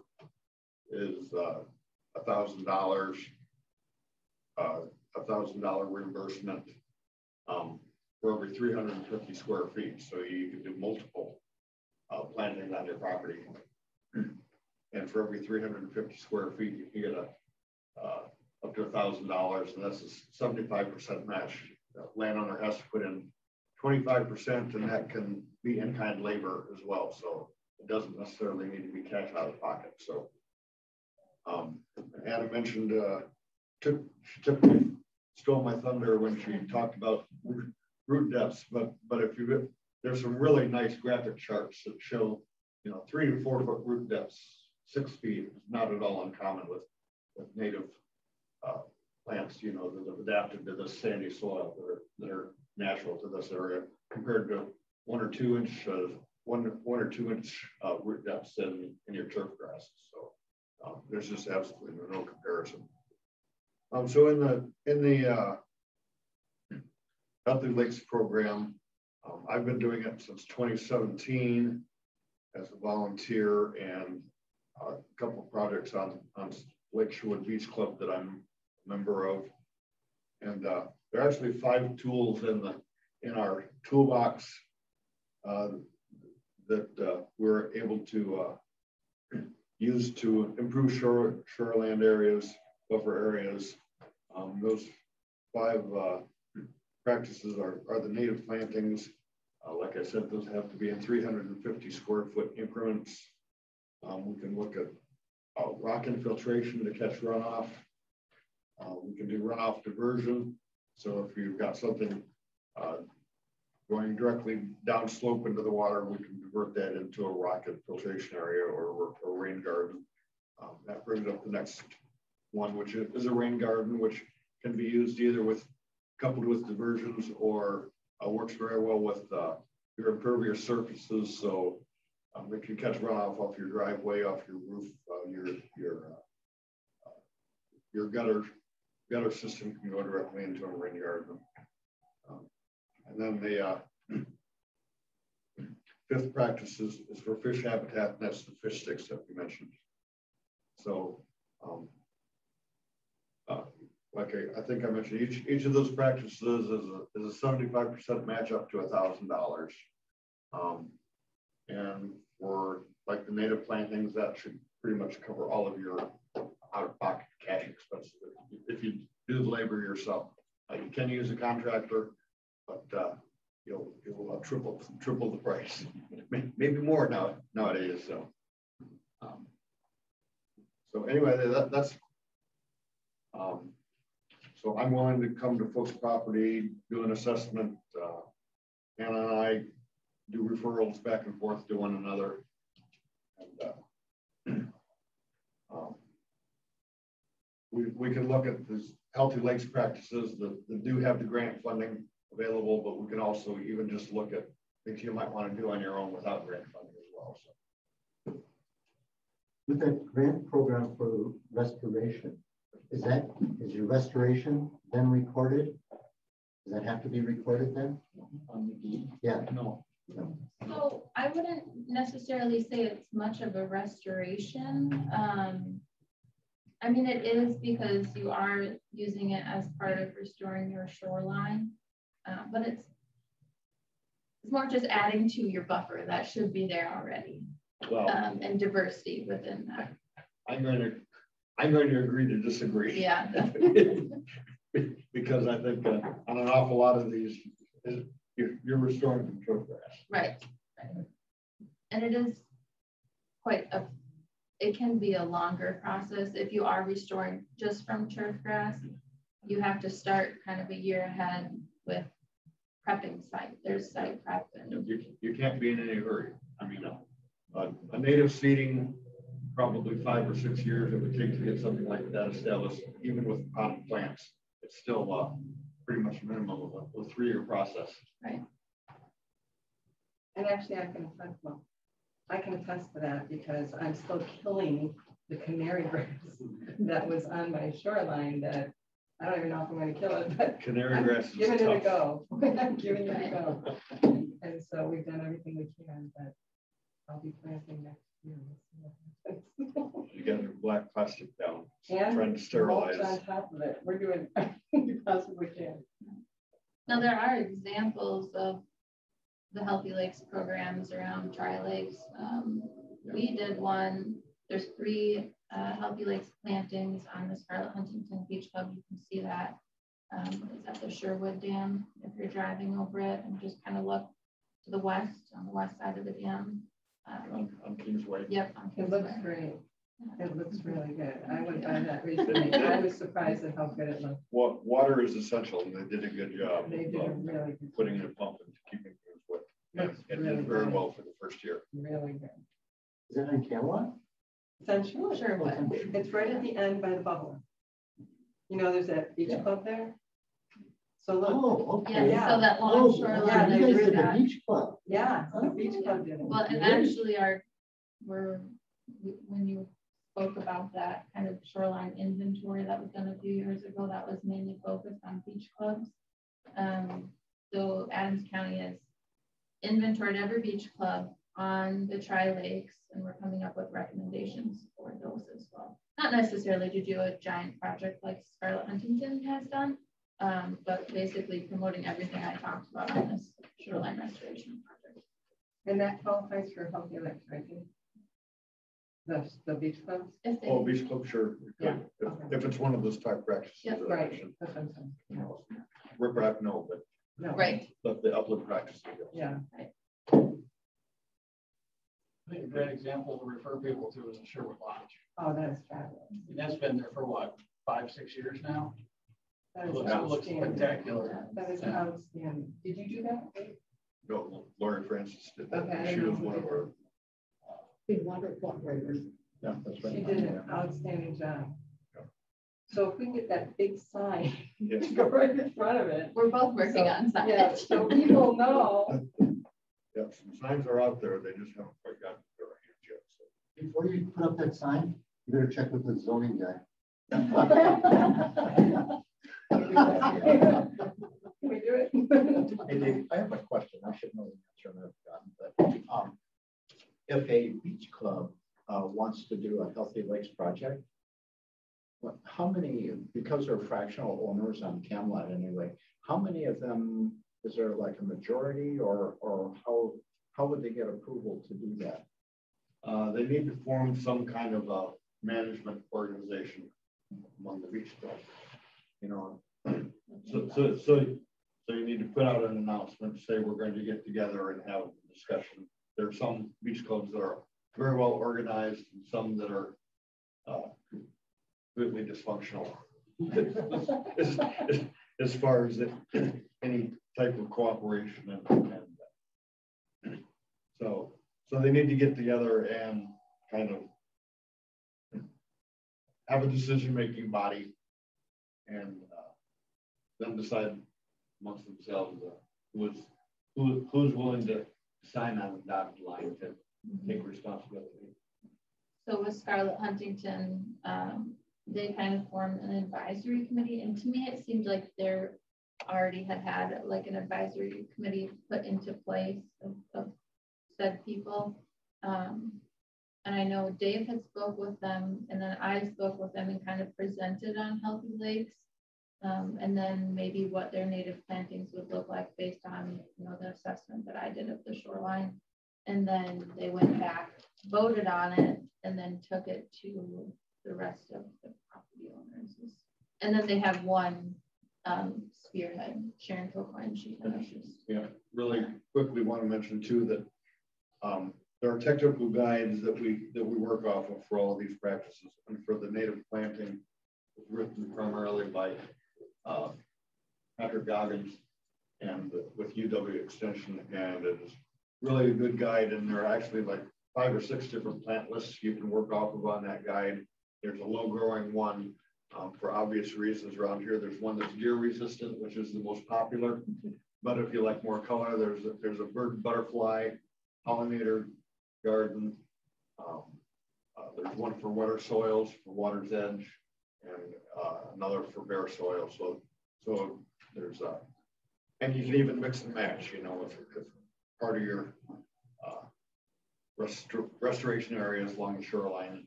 is $1,000, $1,000 reimbursement for every 350 square feet. So you can do multiple plantings on your property, and for every 350 square feet, you can get up to $1,000, and that's a 75% match. The landowner has to put in 25%, and that can be in-kind labor as well. So it doesn't necessarily need to be cash out of pocket. So Anna mentioned, she stole my thunder when she talked about root depths, but if you there's some really nice graphic charts that show, you know, 3 to 4 foot root depths, 6 feet, not at all uncommon with native plants, you know, that have adapted to this sandy soil that are natural to this area, compared to 1 or 2 inch root depths in your turf grasses. So there's just absolutely no comparison. So in the Healthy Lakes program, I've been doing it since 2017 as a volunteer, and a couple of projects on Lakeshore Beach Club that I'm a member of. And there are actually 5 tools in our toolbox that we're able to use to improve shoreland areas, buffer areas. Those 5 practices are the native plantings. Like I said, those have to be in 350 square foot increments. We can look at rock infiltration to catch runoff. We can do runoff diversion. So if you've got something going directly downslope into the water, we can divert that into a rock infiltration area or a rain garden. That brings up the next one, which is a rain garden, which can be used either coupled with diversions, or works very well with your impervious surfaces. So it can catch runoff off your driveway, off your roof, your gutter system can go directly into a rain yard. And then the fifth practice is for fish habitat, and that's the fish sticks that we mentioned. So, like I think I mentioned, each of those practices is a 75% match up to $1,000. And for like the native plantings, that should pretty much cover all of your out-of-pocket cash expenses if you do the labor yourself. You can use a contractor, but you'll triple the price, maybe more nowadays. So anyway, that's. So I'm willing to come to folks' property, do an assessment. Anna and I do referrals back and forth to one another. And we can look at these healthy lakes practices that do have the grant funding available, but we can also even just look at things you might want to do on your own without grant funding as well. So. With that grant program for restoration, is your restoration then recorded? Does that have to be recorded then? On the deed? Yeah. No. So I wouldn't necessarily say it's much of a restoration. I mean, it is because you are using it as part of restoring your shoreline, but it's more just adding to your buffer that should be there already, well, and diversity within that. I'm going to agree to disagree. Yeah. Because I think on an awful lot of these, you're restoring from turf grass. Right. And it is it can be a longer process. If you are restoring just from turf grass, you have to start kind of a year ahead with prepping site. There's site prep. And you can't be in any hurry. I mean, a native seeding, probably 5 or 6 years it would take to get something like that established, even with potted plants. It's still pretty much a minimum of a 3-year process. Right. And actually, I can attest to that because I'm still killing the canary grass that was on my shoreline that I don't even know if I'm going to kill it, but canary grass is giving tough. It a go. I'm giving it a go. And so we've done everything we can, but I'll be planting next year. You got your black plastic down, and trying to sterilize. On top of it, we're doing everything we possibly can. Now there are examples of the Healthy Lakes programs around Tri-Lakes. We did one. There's 3 Healthy Lakes plantings on the Scarlet Huntington Beach Club. You can see that. It's at the Sherwood Dam. If you're driving over it and just kind of look to the west, on the west side of the dam. On Kingsway. Yep. It looks great. It looks really good. I went by that recently. I was surprised at how good it looked. Water is essential, and they did a good job. They did a really good putting in a pump and keeping things wet. It really did very good. well for the first year. Really good. Is that on Camelot? It's on Sherwood. It's right at the end by the bubble. You know, there's that beach club there. So look. Oh, okay. Yeah, so that long shoreline. Yeah, you guys did the beach club. Yeah, the beach club did it. Well, and actually when you spoke about that kind of shoreline inventory that was done a few years ago, that was mainly focused on beach clubs. So Adams County has inventoried every beach club on the Tri-Lakes, and we're coming up with recommendations for those as well. Not necessarily to do a giant project like Scarlet Huntington has done, but basically promoting everything I talked about on this shoreline restoration project. And that qualifies for Healthy Lakes, right? The beach clubs? Oh, beach club, sure. Yeah. If it's one of those type practices. Yep, right. That's what I'm saying. Riprap, no, but no. Right. But the uplift practices. Yeah. Right. I think a great example to refer people to is the Sherwood Lodge. Oh, that is fabulous. And that's been there for what, 5, 6 years now? That It is looks spectacular. That is outstanding. Did you do that? No, Lori Francis did that. Okay. She was one of our big water fluctuators. Yeah, that's right. She did an outstanding job. Yeah. So if we can get that big sign yes. to go right in front of it. We're both working on signage. Yeah, so people know. Yeah, some signs are out there. They just haven't quite gotten to their hands yet. So. Before you put up that sign, You better check with the zoning guy. Can we do it? Hey, Dave, I have a question. I should know the answer. I've forgotten, but if a beach club wants to do a Healthy Lakes project, how many, because they're fractional owners on Camelot anyway, how many of them, is there like a majority, or how would they get approval to do that? They need to form some kind of a management organization among the beach clubs, you know. So you need to put out an announcement, say we're going to get together and have a discussion. There are some beach clubs that are very well organized and some that are completely dysfunctional as far as any type of cooperation. And so they need to get together and kind of have a decision-making body and then decide amongst themselves who's willing to sign on the dotted line to take responsibility. So with Scarlett Huntington, they kind of formed an advisory committee, and to me it seemed like they're already had like an advisory committee put into place of said people. And I know Dave had spoke with them, and then I spoke with them and kind of presented on Healthy Lakes, and then maybe what their native plantings would look like based on, you know, the assessment that I did of the shoreline. And then they went back, voted on it, and then took it to the rest of the property owners. And then they have one spearhead, Sharon Kilcoyne. Yeah, really quickly want to mention too that there are technical guides that we work off of for all of these practices, and for the native planting, written primarily by Patrick Goggins and with UW Extension, and it's really a good guide. And there are actually like 5 or 6 different plant lists you can work off of on that guide. There's a low growing one for obvious reasons around here. There's one that's deer resistant, which is the most popular. But if you like more color, there's a bird and butterfly pollinator garden. There's one for wetter soils, for water's edge, and another for bare soil. So there's and you can even mix and match, you know, if part of your restoration areas along the shoreline,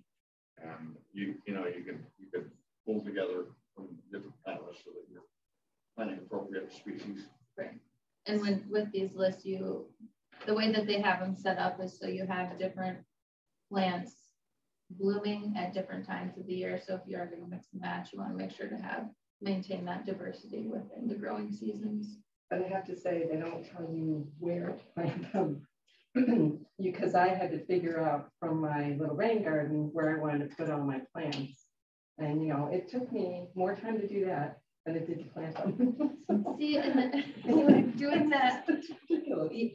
and you can pull together from different plant lists so that you're planting appropriate species. Right. And with these lists, the way that they have them set up is so you have different plants blooming at different times of the year. So if you are going to mix and match, you want to make sure to maintain that diversity within the growing seasons. But I have to say, they don't tell you where to plant them. Because I had to figure out from my little rain garden where I wanted to put all my plants. And, you know, it took me more time to do that than it did to plant them. See, and then doing that,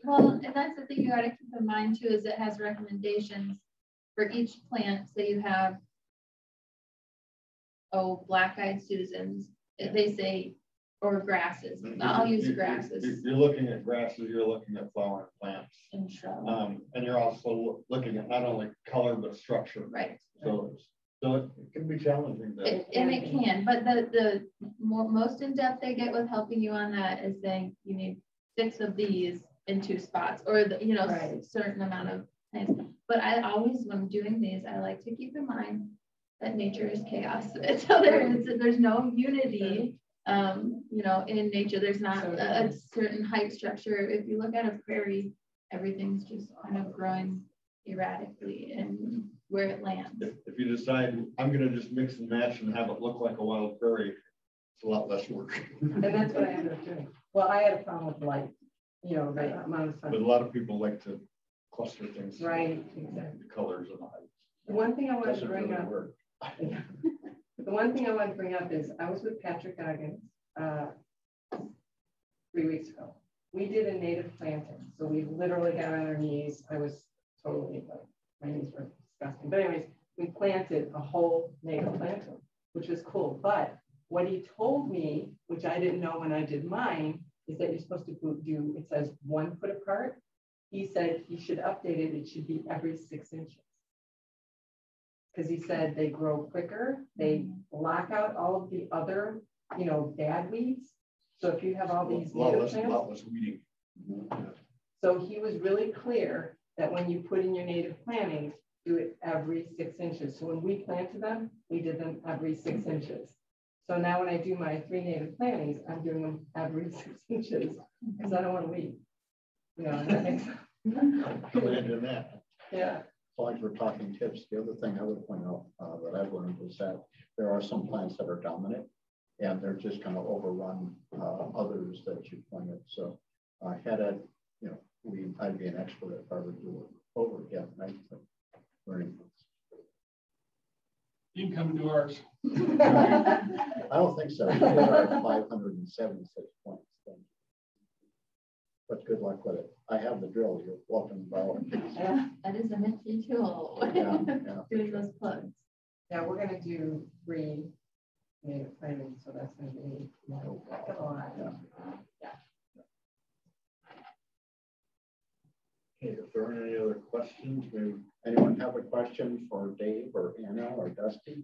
well, and that's the thing you got to keep in mind too, is it has recommendations for each plant. So you have, black-eyed Susans, they say, or grasses. I'll use grasses. You're looking at grasses, you're looking at flowering plants. And shrubs. And you're also looking at not only color, but structure. Right. So it can be challenging. It can, but the most in-depth they get with helping you on that is saying you need 6 of these in 2 spots, or certain amount of plants. But I always, when I'm doing these, I like to keep in mind that nature is chaos. So there's no unity. In nature, there's not a certain height structure. If you look at a prairie, everything's just kind of growing erratically and where it lands. If you decide I'm going to just mix and match and have it look like a wild prairie, it's a lot less work. And that's what I ended up doing. Well, I had a problem with light, the amount of sun. But a lot of people like to cluster things. Right, exactly. The colors and the heights. The one thing I wanted to bring up. The one thing I want to bring up is I was with Patrick Goggins 3 weeks ago. We did a native planting. So we literally got on our knees. I was totally, my knees were disgusting. But anyways, we planted a whole native planting, which was cool. But what he told me, which I didn't know when I did mine, is that you're supposed to do, it says 1 foot apart. He said he should update it. It should be every 6 inches. because he said they grow quicker. They block out all of the other, you know, bad weeds. So if you have all these native plants, lot less weeding. so he was really clear that when you put in your native plantings, do it every 6 inches. So when we planted them, we did them every 6 inches. So now when I do my 3 native plantings, I'm doing them every 6 inches because I don't want to weed. You know, that makes Imagine that. Yeah. So like we're talking tips, the other thing I would point out that I've learned is that there are some plants that are dominant and they're just going to overrun others that you planted. So had a, you know, I'd be an expert if I were to do it over again. Right? So, learning. You can come to ours. I don't think so. We did our 576 points. But good luck with it. I have the drill. You're welcome to borrow it. Yeah, that is a nifty tool. Yeah. Doing those plugs. Yeah, we're going to do 3 native plantings, so that's going to be a lot. Yeah. Okay, if there aren't any other questions, maybe Anyone have a question for Dave or Anna or Dusty?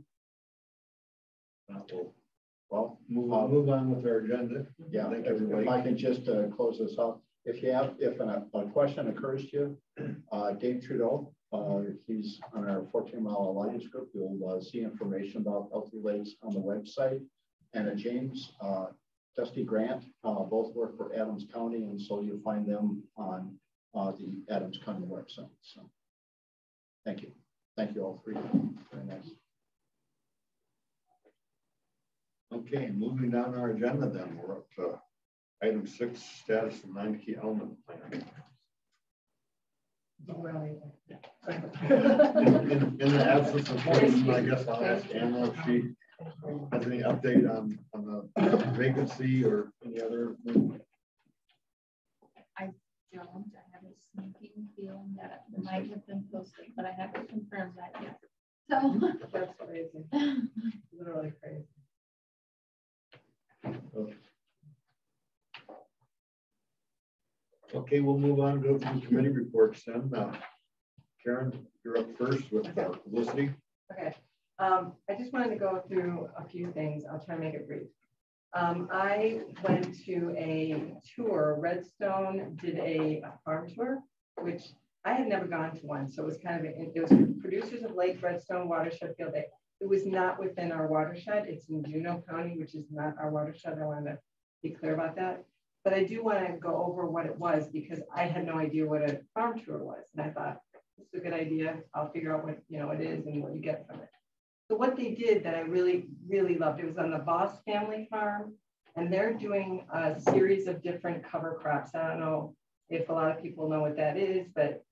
Well, move on with our agenda. Yeah, Thank everybody. if I could just close this off. If a question occurs to you, Dave Trudeau, he's on our 14-Mile Alliance group. You'll see information about healthy lakes on the website. And James, Dustin Grant, both work for Adams County, and so you'll find them on the Adams County website. So thank you. Thank you all three. Very nice. Okay, moving down our agenda then, we're up to item 6, status of 9 key element plan. In the absence of questions, I guess I'll ask Anna if she has any update on the vacancy or any other thing. I don't. I have a sneaking feeling that it might have been posted, but I haven't confirmed that yet. So that's crazy. Literally crazy. Okay, we'll move on to the committee reports then. Karen, you're up first with publicity. Okay. I just wanted to go through a few things. I'll try to make it brief. I went to a tour. Redstone did a farm tour, which I had never gone to one. So it was kind of, it was producers of Lake Redstone Watershed Field Day. It was not within our watershed. It's in Juneau County, which is not our watershed. I wanted to be clear about that. But I do want to go over what it was because I had no idea what a farm tour was. And I thought, this is a good idea. I'll figure out what it is and what you get from it. So what they did that I really, really loved, it was on the Boss family farm, and they're doing a series of different cover crops. I don't know if a lot of people know what that is, but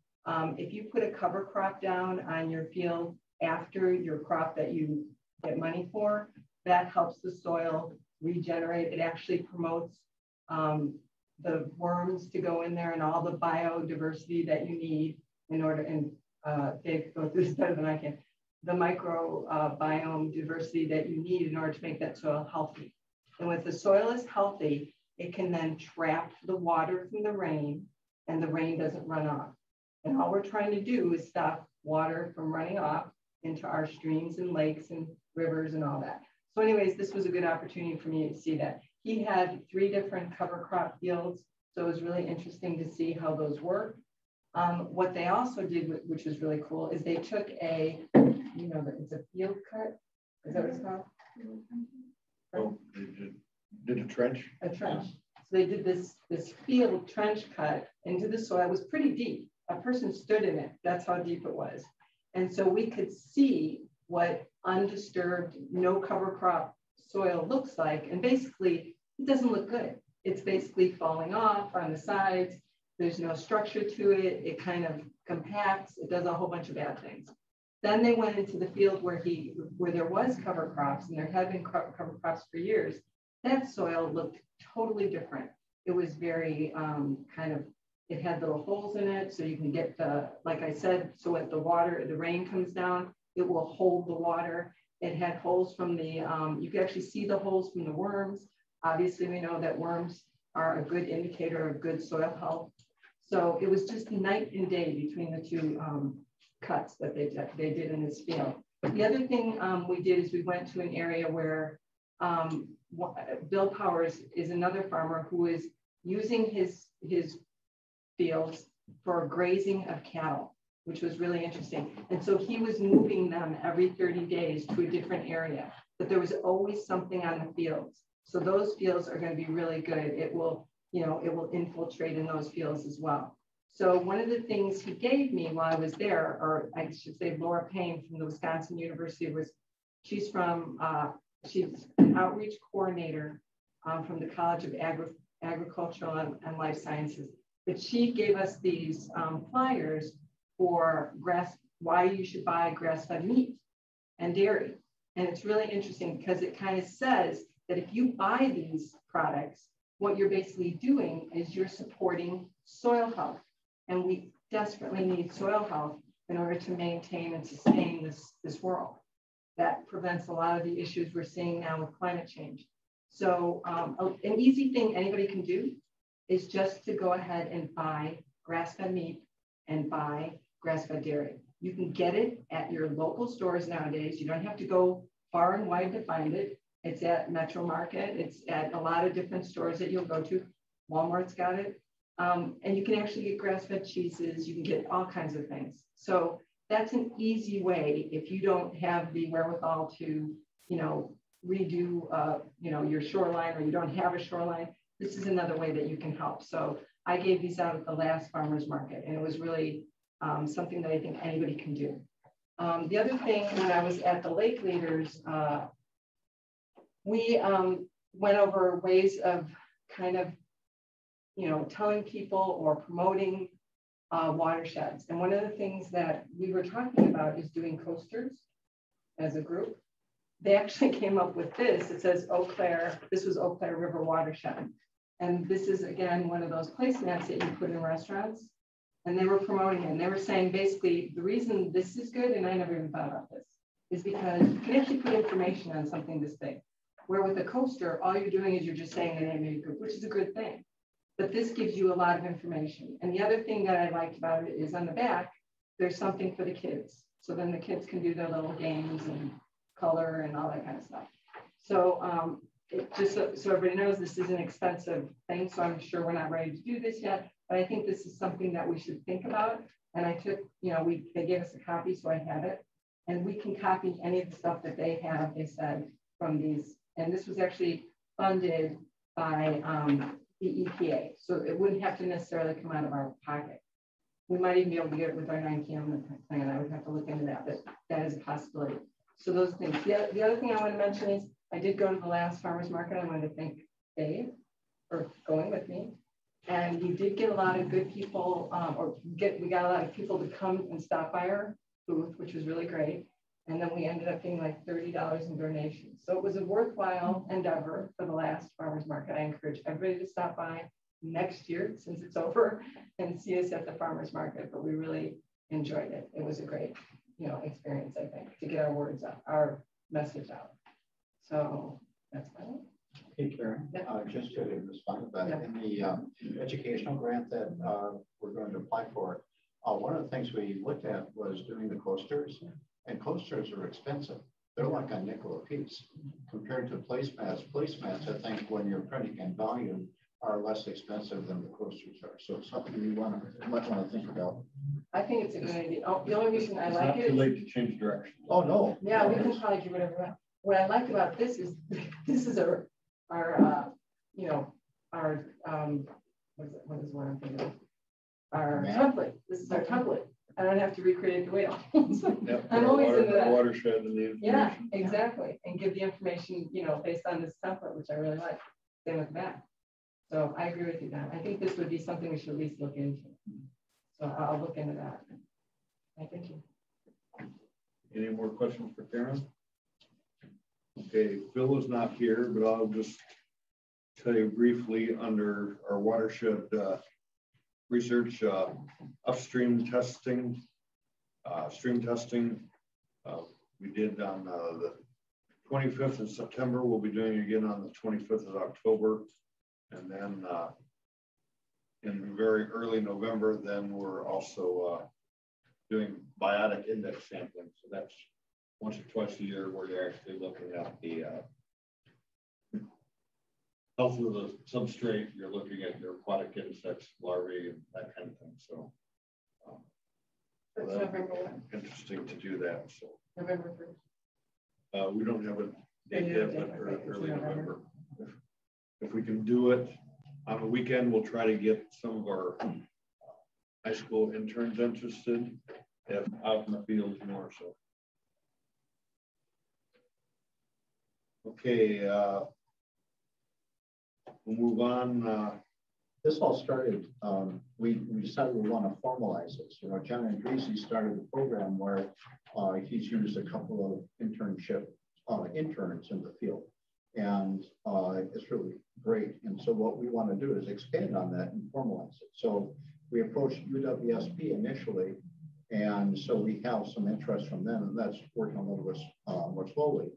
if you put a cover crop down on your field after your crop that you get money for, that helps the soil regenerate. It actually promotes the worms to go in there and all the biodiversity that you need in order, and Dave can go through this better than I can, the microbiome diversity that you need in order to make that soil healthy. And when the soil is healthy, it can then trap the water from the rain and the rain doesn't run off. And all we're trying to do is stop water from running off into our streams and lakes and rivers and all that. So anyways, this was a good opportunity for me to see that. He had 3 different cover crop fields. So it was really interesting to see how those work. What they also did, which was really cool, is they took a, it's a field cut. Is that what it's called? Oh, they did a trench? A trench. So they did this field trench cut into the soil. It was pretty deep. A person stood in it. That's how deep it was. And so we could see what undisturbed, no cover crop soil looks like. And basically, it doesn't look good. It's basically falling off on the sides. There's no structure to it. It kind of compacts. It does a whole bunch of bad things. Then they went into the field where there was cover crops, and there had been cover crops for years. That soil looked totally different. It was very it had little holes in it, so you can get like I said, so when the rain comes down, it will hold the water. It had holes from you can actually see the holes from the worms. Obviously, we know that worms are a good indicator of good soil health. So it was just night and day between the two cuts that they did in this field. The other thing we did is we went to an area where Bill Powers is another farmer who is using his fields for grazing of cattle, which was really interesting. And so he was moving them every 30 days to a different area, but there was always something on the fields. So those fields are going to be really good. It will, it will infiltrate in those fields as well. So one of the things he gave me while I was there, or I should say Laura Payne from the Wisconsin University, she's an outreach coordinator from the College of Agricultural and Life Sciences. But she gave us these flyers for why you should buy grass-fed meat and dairy. And it's really interesting because it kind of says that if you buy these products, what you're basically doing is you're supporting soil health. And we desperately need soil health in order to maintain and sustain this world. That prevents a lot of the issues we're seeing now with climate change. So an easy thing anybody can do is just to go ahead and buy grass-fed meat and buy grass-fed dairy. You can get it at your local stores nowadays. You don't have to go far and wide to find it. It's at Metro Market. It's at a lot of different stores that you'll go to. Walmart's got it. And you can actually get grass-fed cheeses. You can get all kinds of things. So that's an easy way if you don't have the wherewithal to, redo, your shoreline, or you don't have a shoreline. This is another way that you can help. So I gave these out at the last farmers market, and it was really something that I think anybody can do. The other thing, when I was at the Lake Leaders, we went over ways of kind of, telling people or promoting watersheds. And one of the things that we were talking about is doing coasters as a group. They actually came up with this. It says Eau Claire. This was Eau Claire River Watershed. And this is, again, one of those placemats that you put in restaurants. And they were promoting it. And they were saying, basically, the reason this is good, and I never even thought about this, is because you can actually put information on something this big. Where with a coaster, all you're doing is you're just saying the name of your group, which is a good thing. But this gives you a lot of information. And the other thing that I liked about it is on the back, there's something for the kids. So then the kids can do their little games and color and all that kind of stuff. So just so everybody knows, this is an expensive thing. So I'm sure we're not ready to do this yet, but I think this is something that we should think about. And I took, they gave us a copy, so I have it. And we can copy any of the stuff that they have, they said, from these. And this was actually funded by the EPA. So it wouldn't have to necessarily come out of our pocket. We might even be able to get it with our 9-cam plan. I would have to look into that, but that is a possibility. So those things. The other thing I want to mention is I did go to the last farmers market. I wanted to thank Dave for going with me. And we did get a lot of good people, we got a lot of people to come and stop by our booth, which was really great. And then we ended up getting like $30 in donations. So it was a worthwhile endeavor for the last farmers market. I encourage everybody to stop by next year, since it's over, and see us at the farmers market. But we really enjoyed it. It was a great, experience, I think, to get our words out, our message out. So that's about it. Hey, Karen, just to respond to that, in the educational grant that we're going to apply for, one of the things we looked at was doing the coasters, and coasters are expensive. They're like a nickel a piece compared to placemats. Placemats, I think, when you're printing in volume, are less expensive than the coasters are. So it's something you might want to think about. I think it's a good idea. Oh, the only reason I like it. It's not too late to change direction. Oh, no. Yeah, we can probably do whatever we want. What I like about this is our what is one I'm thinking of? Our template. This is our template. I don't have to recreate the wheel. Yep, I'm always into that. Watershed and the information. Yeah, exactly. And give the information, based on this template, which I really like. Same with that. So I agree with you, Dan. I think this would be something we should at least look into. So I'll look into that. Thank you. Any more questions for Karen? Okay, Phil is not here, but I'll just tell you briefly under our watershed research, upstream testing, stream testing. We did on the 25th of September. We'll be doing it again on the 25th of October. And then in very early November, then we're also doing biotic index sampling. So that's once or twice a year where you're actually looking at the health of the substrate. You're looking at your aquatic insects, larvae, and that kind of thing. So interesting to do that. So November 1st. We don't have a date yet, but early November. If we can do it on the weekend, we'll try to get some of our high school interns interested, if out in the field more so. Okay, we'll move on. This all started, we decided we want to formalize this. You know, John Andresi started a program where he's used a couple of internship interns in the field. And it's really great. And so what we want to do is expand on that and formalize it. So we approached UWSP initially. And so we have some interest from them, and that's working a little bit more slowly.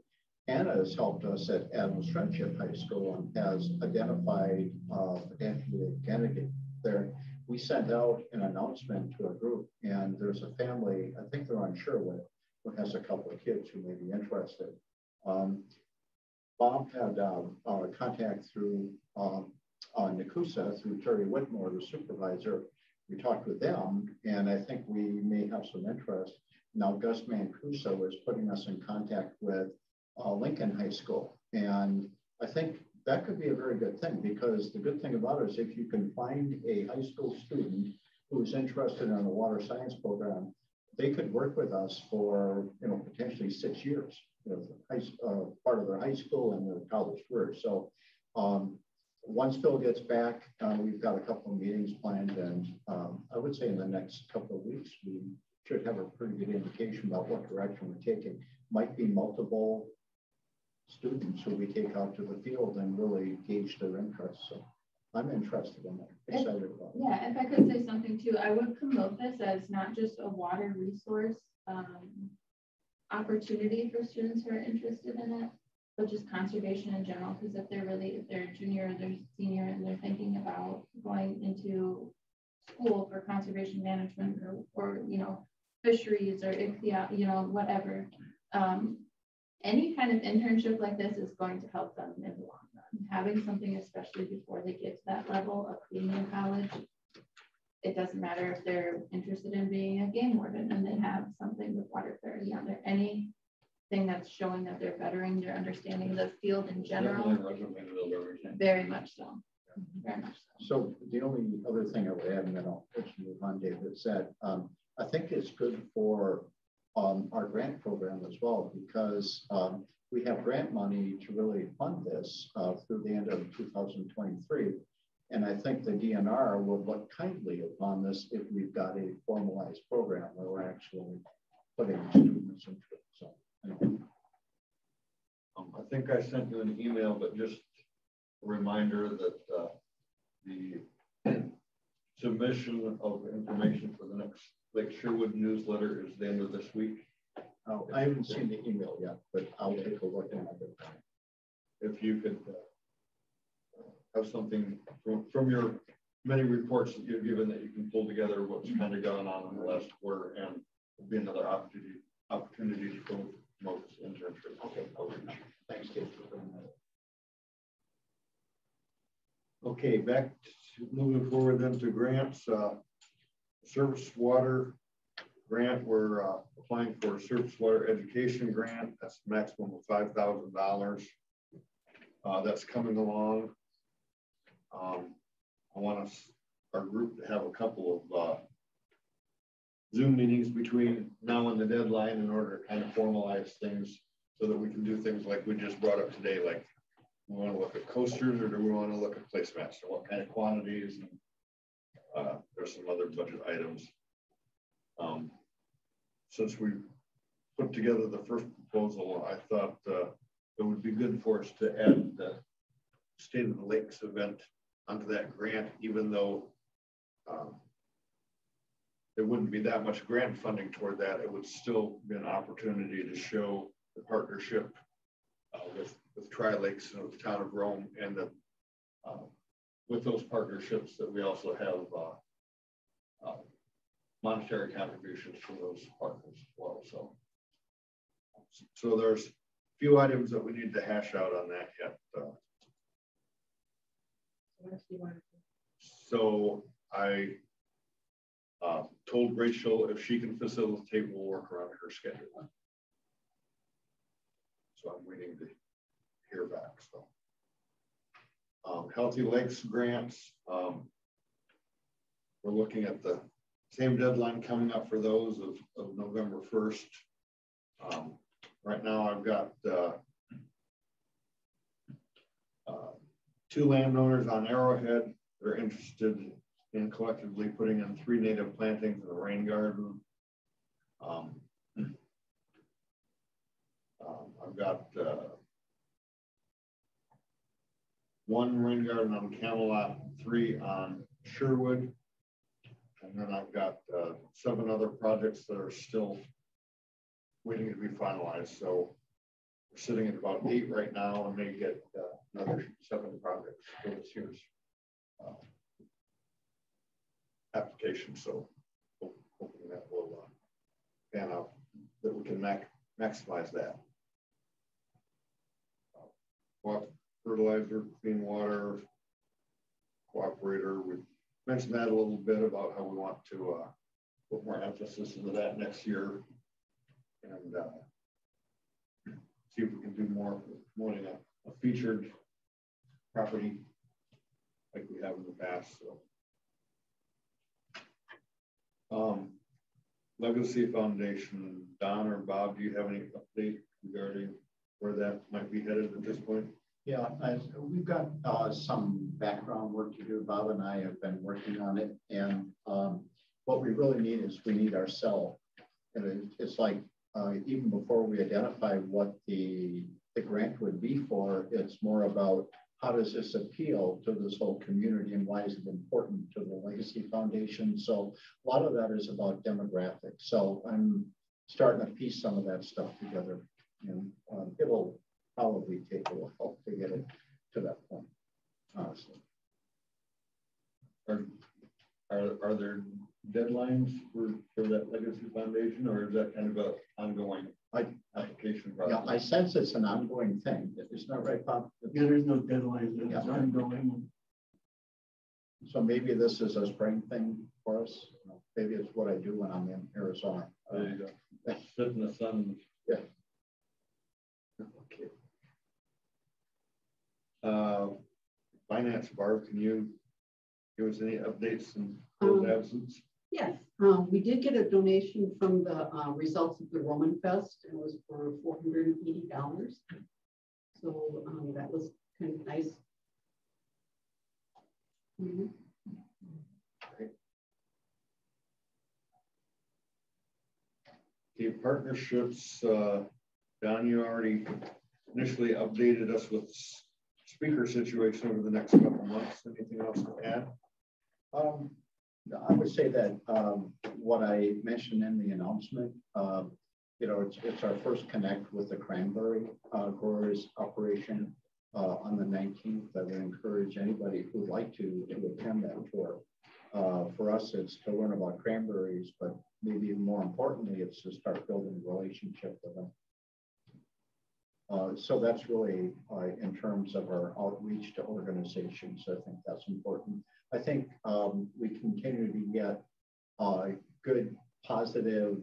Anna has helped us at Adams Friendship High School and has identified potentially a candidate there. We sent out an announcement to a group, and there's a family, I think they're on Shoreland, who has a couple of kids who may be interested. Bob had contact through Nakusa, through Terry Whitmore, the supervisor. We talked with them, and I think we may have some interest. Now, Gus Mancuso is putting us in contact with Lincoln High School. And I think that could be a very good thing, because the good thing about it is if you can find a high school student who's interested in a water science program, they could work with us for, you know, potentially 6 years, you know, part of their high school and their college career. So once Phil gets back, we've got a couple of meetings planned, and I would say in the next couple of weeks, we should have a pretty good indication about what direction we're taking. Might be multiple students who we take out to the field and really gauge their interests. So I'm interested in that, excited about it. Yeah, if I could say something too, I would promote this as not just a water resource opportunity for students who are interested in it, but just conservation in general. Because if they're junior or they're senior and they're thinking about going into school for conservation management or you know, fisheries or you know, whatever. Any kind of internship like this is going to help them in the long run. Having something, especially before they get to that level of being in college, it doesn't matter if they're interested in being a game warden and they have something with water clarity on there. Anything that's showing that they're bettering their understanding of the field in general. Very much so. Very much so. So the only other thing I would add, and then I'll let you move on, David, is that I think it's good for our grant program as well, because we have grant money to really fund this through the end of 2023. And I think the DNR will look kindly upon this if we've got a formalized program where we're actually putting students into it. So anyway. I think I sent you an email, but just a reminder that the submission of information for the next Lake Sherwood newsletter is the end of this week. Oh, I haven't seen the email yet, but I'll take a look at it. If you could have something from your many reports that you've given that you can pull together what's kind of gone on in the last quarter, and will be another opportunity to promote this internship. Okay. Thanks, Dave. Okay, back to moving forward then to grants. Surface water grant, we're applying for a surface water education grant. That's the maximum of $5,000. That's coming along. I want our group to have a couple of Zoom meetings between now and the deadline in order to kind of formalize things so that we can do things like we just brought up today, like we want to look at coasters, or do we want to look at placemats, or what kind of quantities, and there's some other budget items. Since we put together the first proposal, I thought it would be good for us to add the State of the Lakes event onto that grant, even though there wouldn't be that much grant funding toward that. It would still be an opportunity to show the partnership with Tri-Lakes and with the town of Rome, and that with those partnerships that we also have monetary contributions from those partners as well. So there's a few items that we need to hash out on that yet. So I told Rachel if she can facilitate, we'll work around her schedule. So I'm waiting to hear back. So Healthy Lakes grants, we're looking at the same deadline coming up for those of November 1st. Right now I've got 2 landowners on Arrowhead that are interested in collectively putting in 3 native plantings in a rain garden. I've got 1 rain garden on Camelot, 3 on Sherwood, and then I've got 7 other projects that are still waiting to be finalized. So we're sitting at about 8 right now, and may get another 7 projects for this year's application. So hoping that will pan out, that we can maximize that. Fertilizer, clean water, cooperator. We mentioned that a little bit about how we want to put more emphasis into that next year, and see if we can do more promoting a featured property like we have in the past. So, Legacy Foundation, Don or Bob, do you have any update regarding where that might be headed at this point? Yeah, we've got some background work to do. Bob and I have been working on it, and what we really need is we need ourselves. And it's like even before we identify what the grant would be for, it's more about how does this appeal to this whole community and why is it important to the Legacy Foundation. So a lot of that is about demographics. So I'm starting to piece some of that stuff together, and it'll probably take a while to get it to that point, honestly. Are there deadlines for that Legacy Foundation, or is that kind of an ongoing application process? Yeah, I sense it's an ongoing thing. Isn't that right, Bob? Yeah, there's no deadlines. It's ongoing. So maybe this is a spring thing for us. Maybe it's what I do when I'm in Arizona. There you go. Sit in the sun. Yeah. Okay. Finance, Barb, can you give us any updates in those absence? Yes, we did get a donation from the results of the Roman Fest, and it was for $480. So that was kind of nice. Mm-hmm. Okay. Okay, partnerships. Don, you already initially updated us with speaker situation over the next couple of months. Anything else to add? I would say that what I mentioned in the announcement, it's our first connect with the cranberry growers operation on the 19th. I would encourage anybody who would like to attend that tour. For us, it's to learn about cranberries, but maybe more importantly, it's to start building a relationship with them. So that's really in terms of our outreach to organizations. I think that's important. I think we continue to get good, positive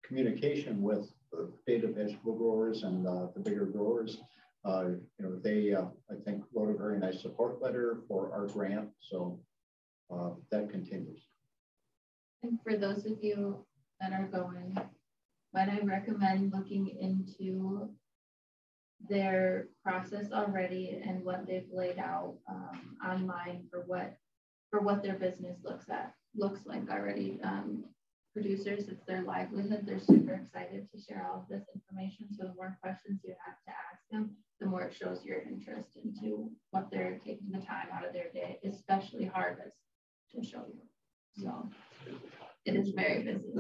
communication with the native vegetable growers and the bigger growers. They, I think, wrote a very nice support letter for our grant. So that continues. And for those of you that are going, might I recommend looking into their process already and what they've laid out online for what their business looks like already. Producers, it's their livelihood. They're super excited to share all of this information. So the more questions you have to ask them, the more it shows your interest into what they're taking the time out of their day, especially harvest, to show you. So it is very busy.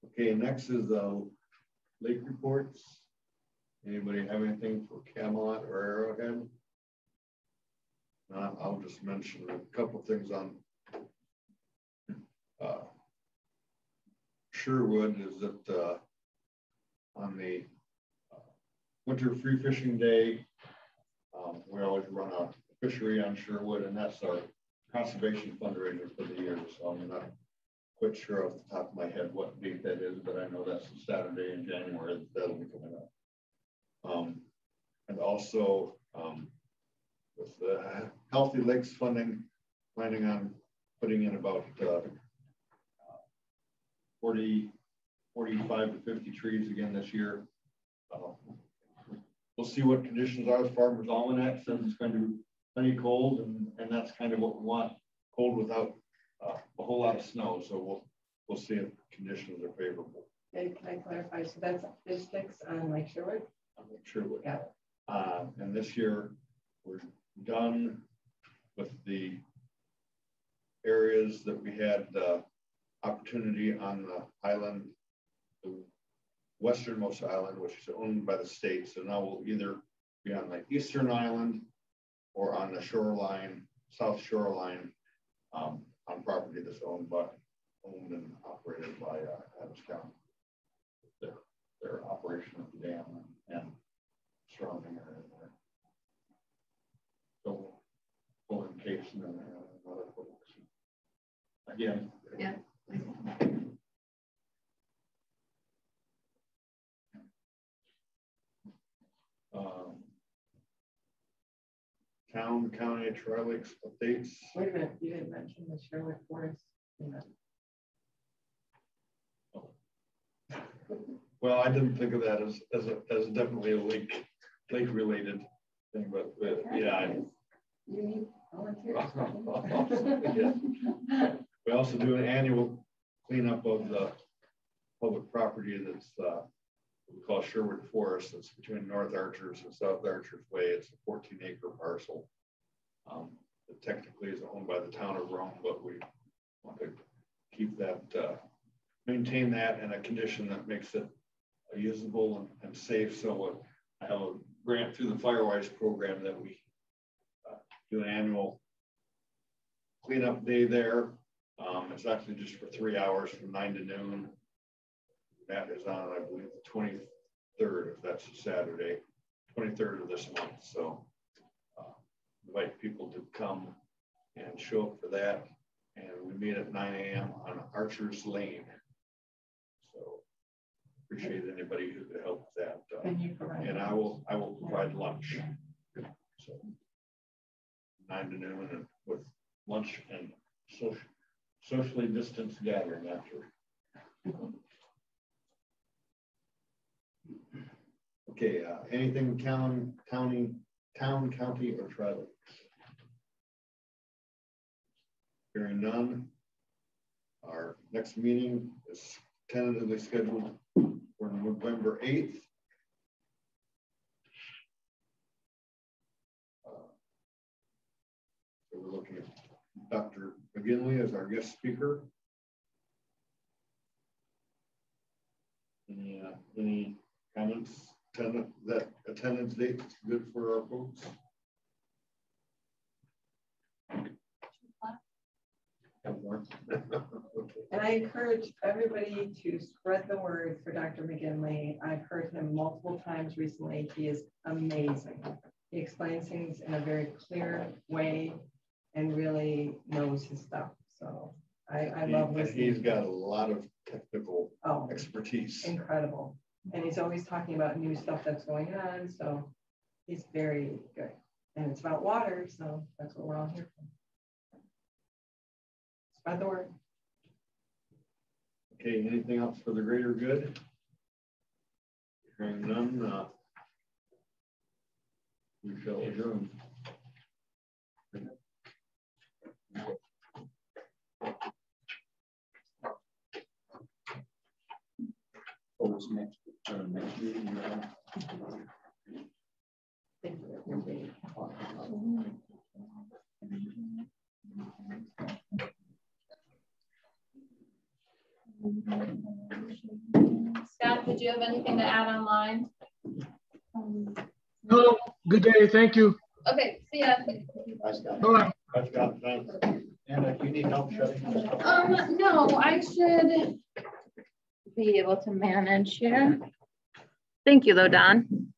Okay, next is the lake reports. Anybody have anything for Camelot or Arrowhead? I'll just mention a couple things on Sherwood. Is that on the winter free fishing day, we always run a fishery on Sherwood, and that's our conservation fundraiser for the year. So I'm not quite sure off the top of my head what date that is, but I know that's a Saturday in January that'll be coming up. And also with the Healthy Lakes funding, planning on putting in about 45 to 50 trees again this year. We'll see what conditions are. As Farmer's Almanac says it's going to be plenty cold, and that's kind of what we want, cold without a whole lot of snow. So we'll see if conditions are favorable. And can I clarify? So that's fish sticks on Lake Sherwood? On Lake Sherwood. Yeah. And this year we're done with the areas that we had opportunity on the island, the westernmost island, which is owned by the state. So now we'll either be on the eastern island or on the shoreline, south shoreline, on property that's owned and operated by Adams County. Their operation of the dam and surrounding area there. So we'll encase and then another location. Again. Yeah. Town, county, Tri-Lakes updates. Wait a minute, you didn't mention the Sherwood Forest. Well, I didn't think of that as definitely a lake related thing, but yeah. You need volunteers. Yeah. We also do an annual cleanup of the public property that's we call Sherwood Forest. It's between North Archers and South Archers Way. It's a 14-acre parcel. It technically is owned by the town of Rome, but we want to keep that, maintain that in a condition that makes it usable and safe. So I have a grant through the Firewise program that we do an annual cleanup day there. It's actually just for 3 hours from 9 to noon. That is on, I believe, the 23rd, if that's a Saturday, 23rd of this month. So invite people to come and show up for that. And we meet at 9 a.m. on Archer's Lane. So appreciate anybody who could help with that. And I will provide lunch. So 9 to noon, and with lunch and socially distanced gathering after. Okay, anything town, county, or Tri-Lakes? Hearing none. Our next meeting is tentatively scheduled for November 8th. So we're looking at Dr. McGinley as our guest speaker. Any comments? That attendance date is good for our folks. And I encourage everybody to spread the word for Dr. McGinley. I've heard him multiple times recently. He is amazing. He explains things in a very clear way and really knows his stuff. So I love listening. He's got a lot of technical expertise. Incredible. And he's always talking about new stuff that's going on. So he's very good. And it's about water. So that's what we're all here for. Spread the word. Okay, anything else for the greater good? Hearing none, we shall adjourn. Next meeting. Scott, did you have anything to add online? No, good day. Thank you. Okay, see ya. Bye, Scott. Bye, Scott. Thanks. Anna, do you need help shutting? No, I should be able to manage here. Thank you though, Don.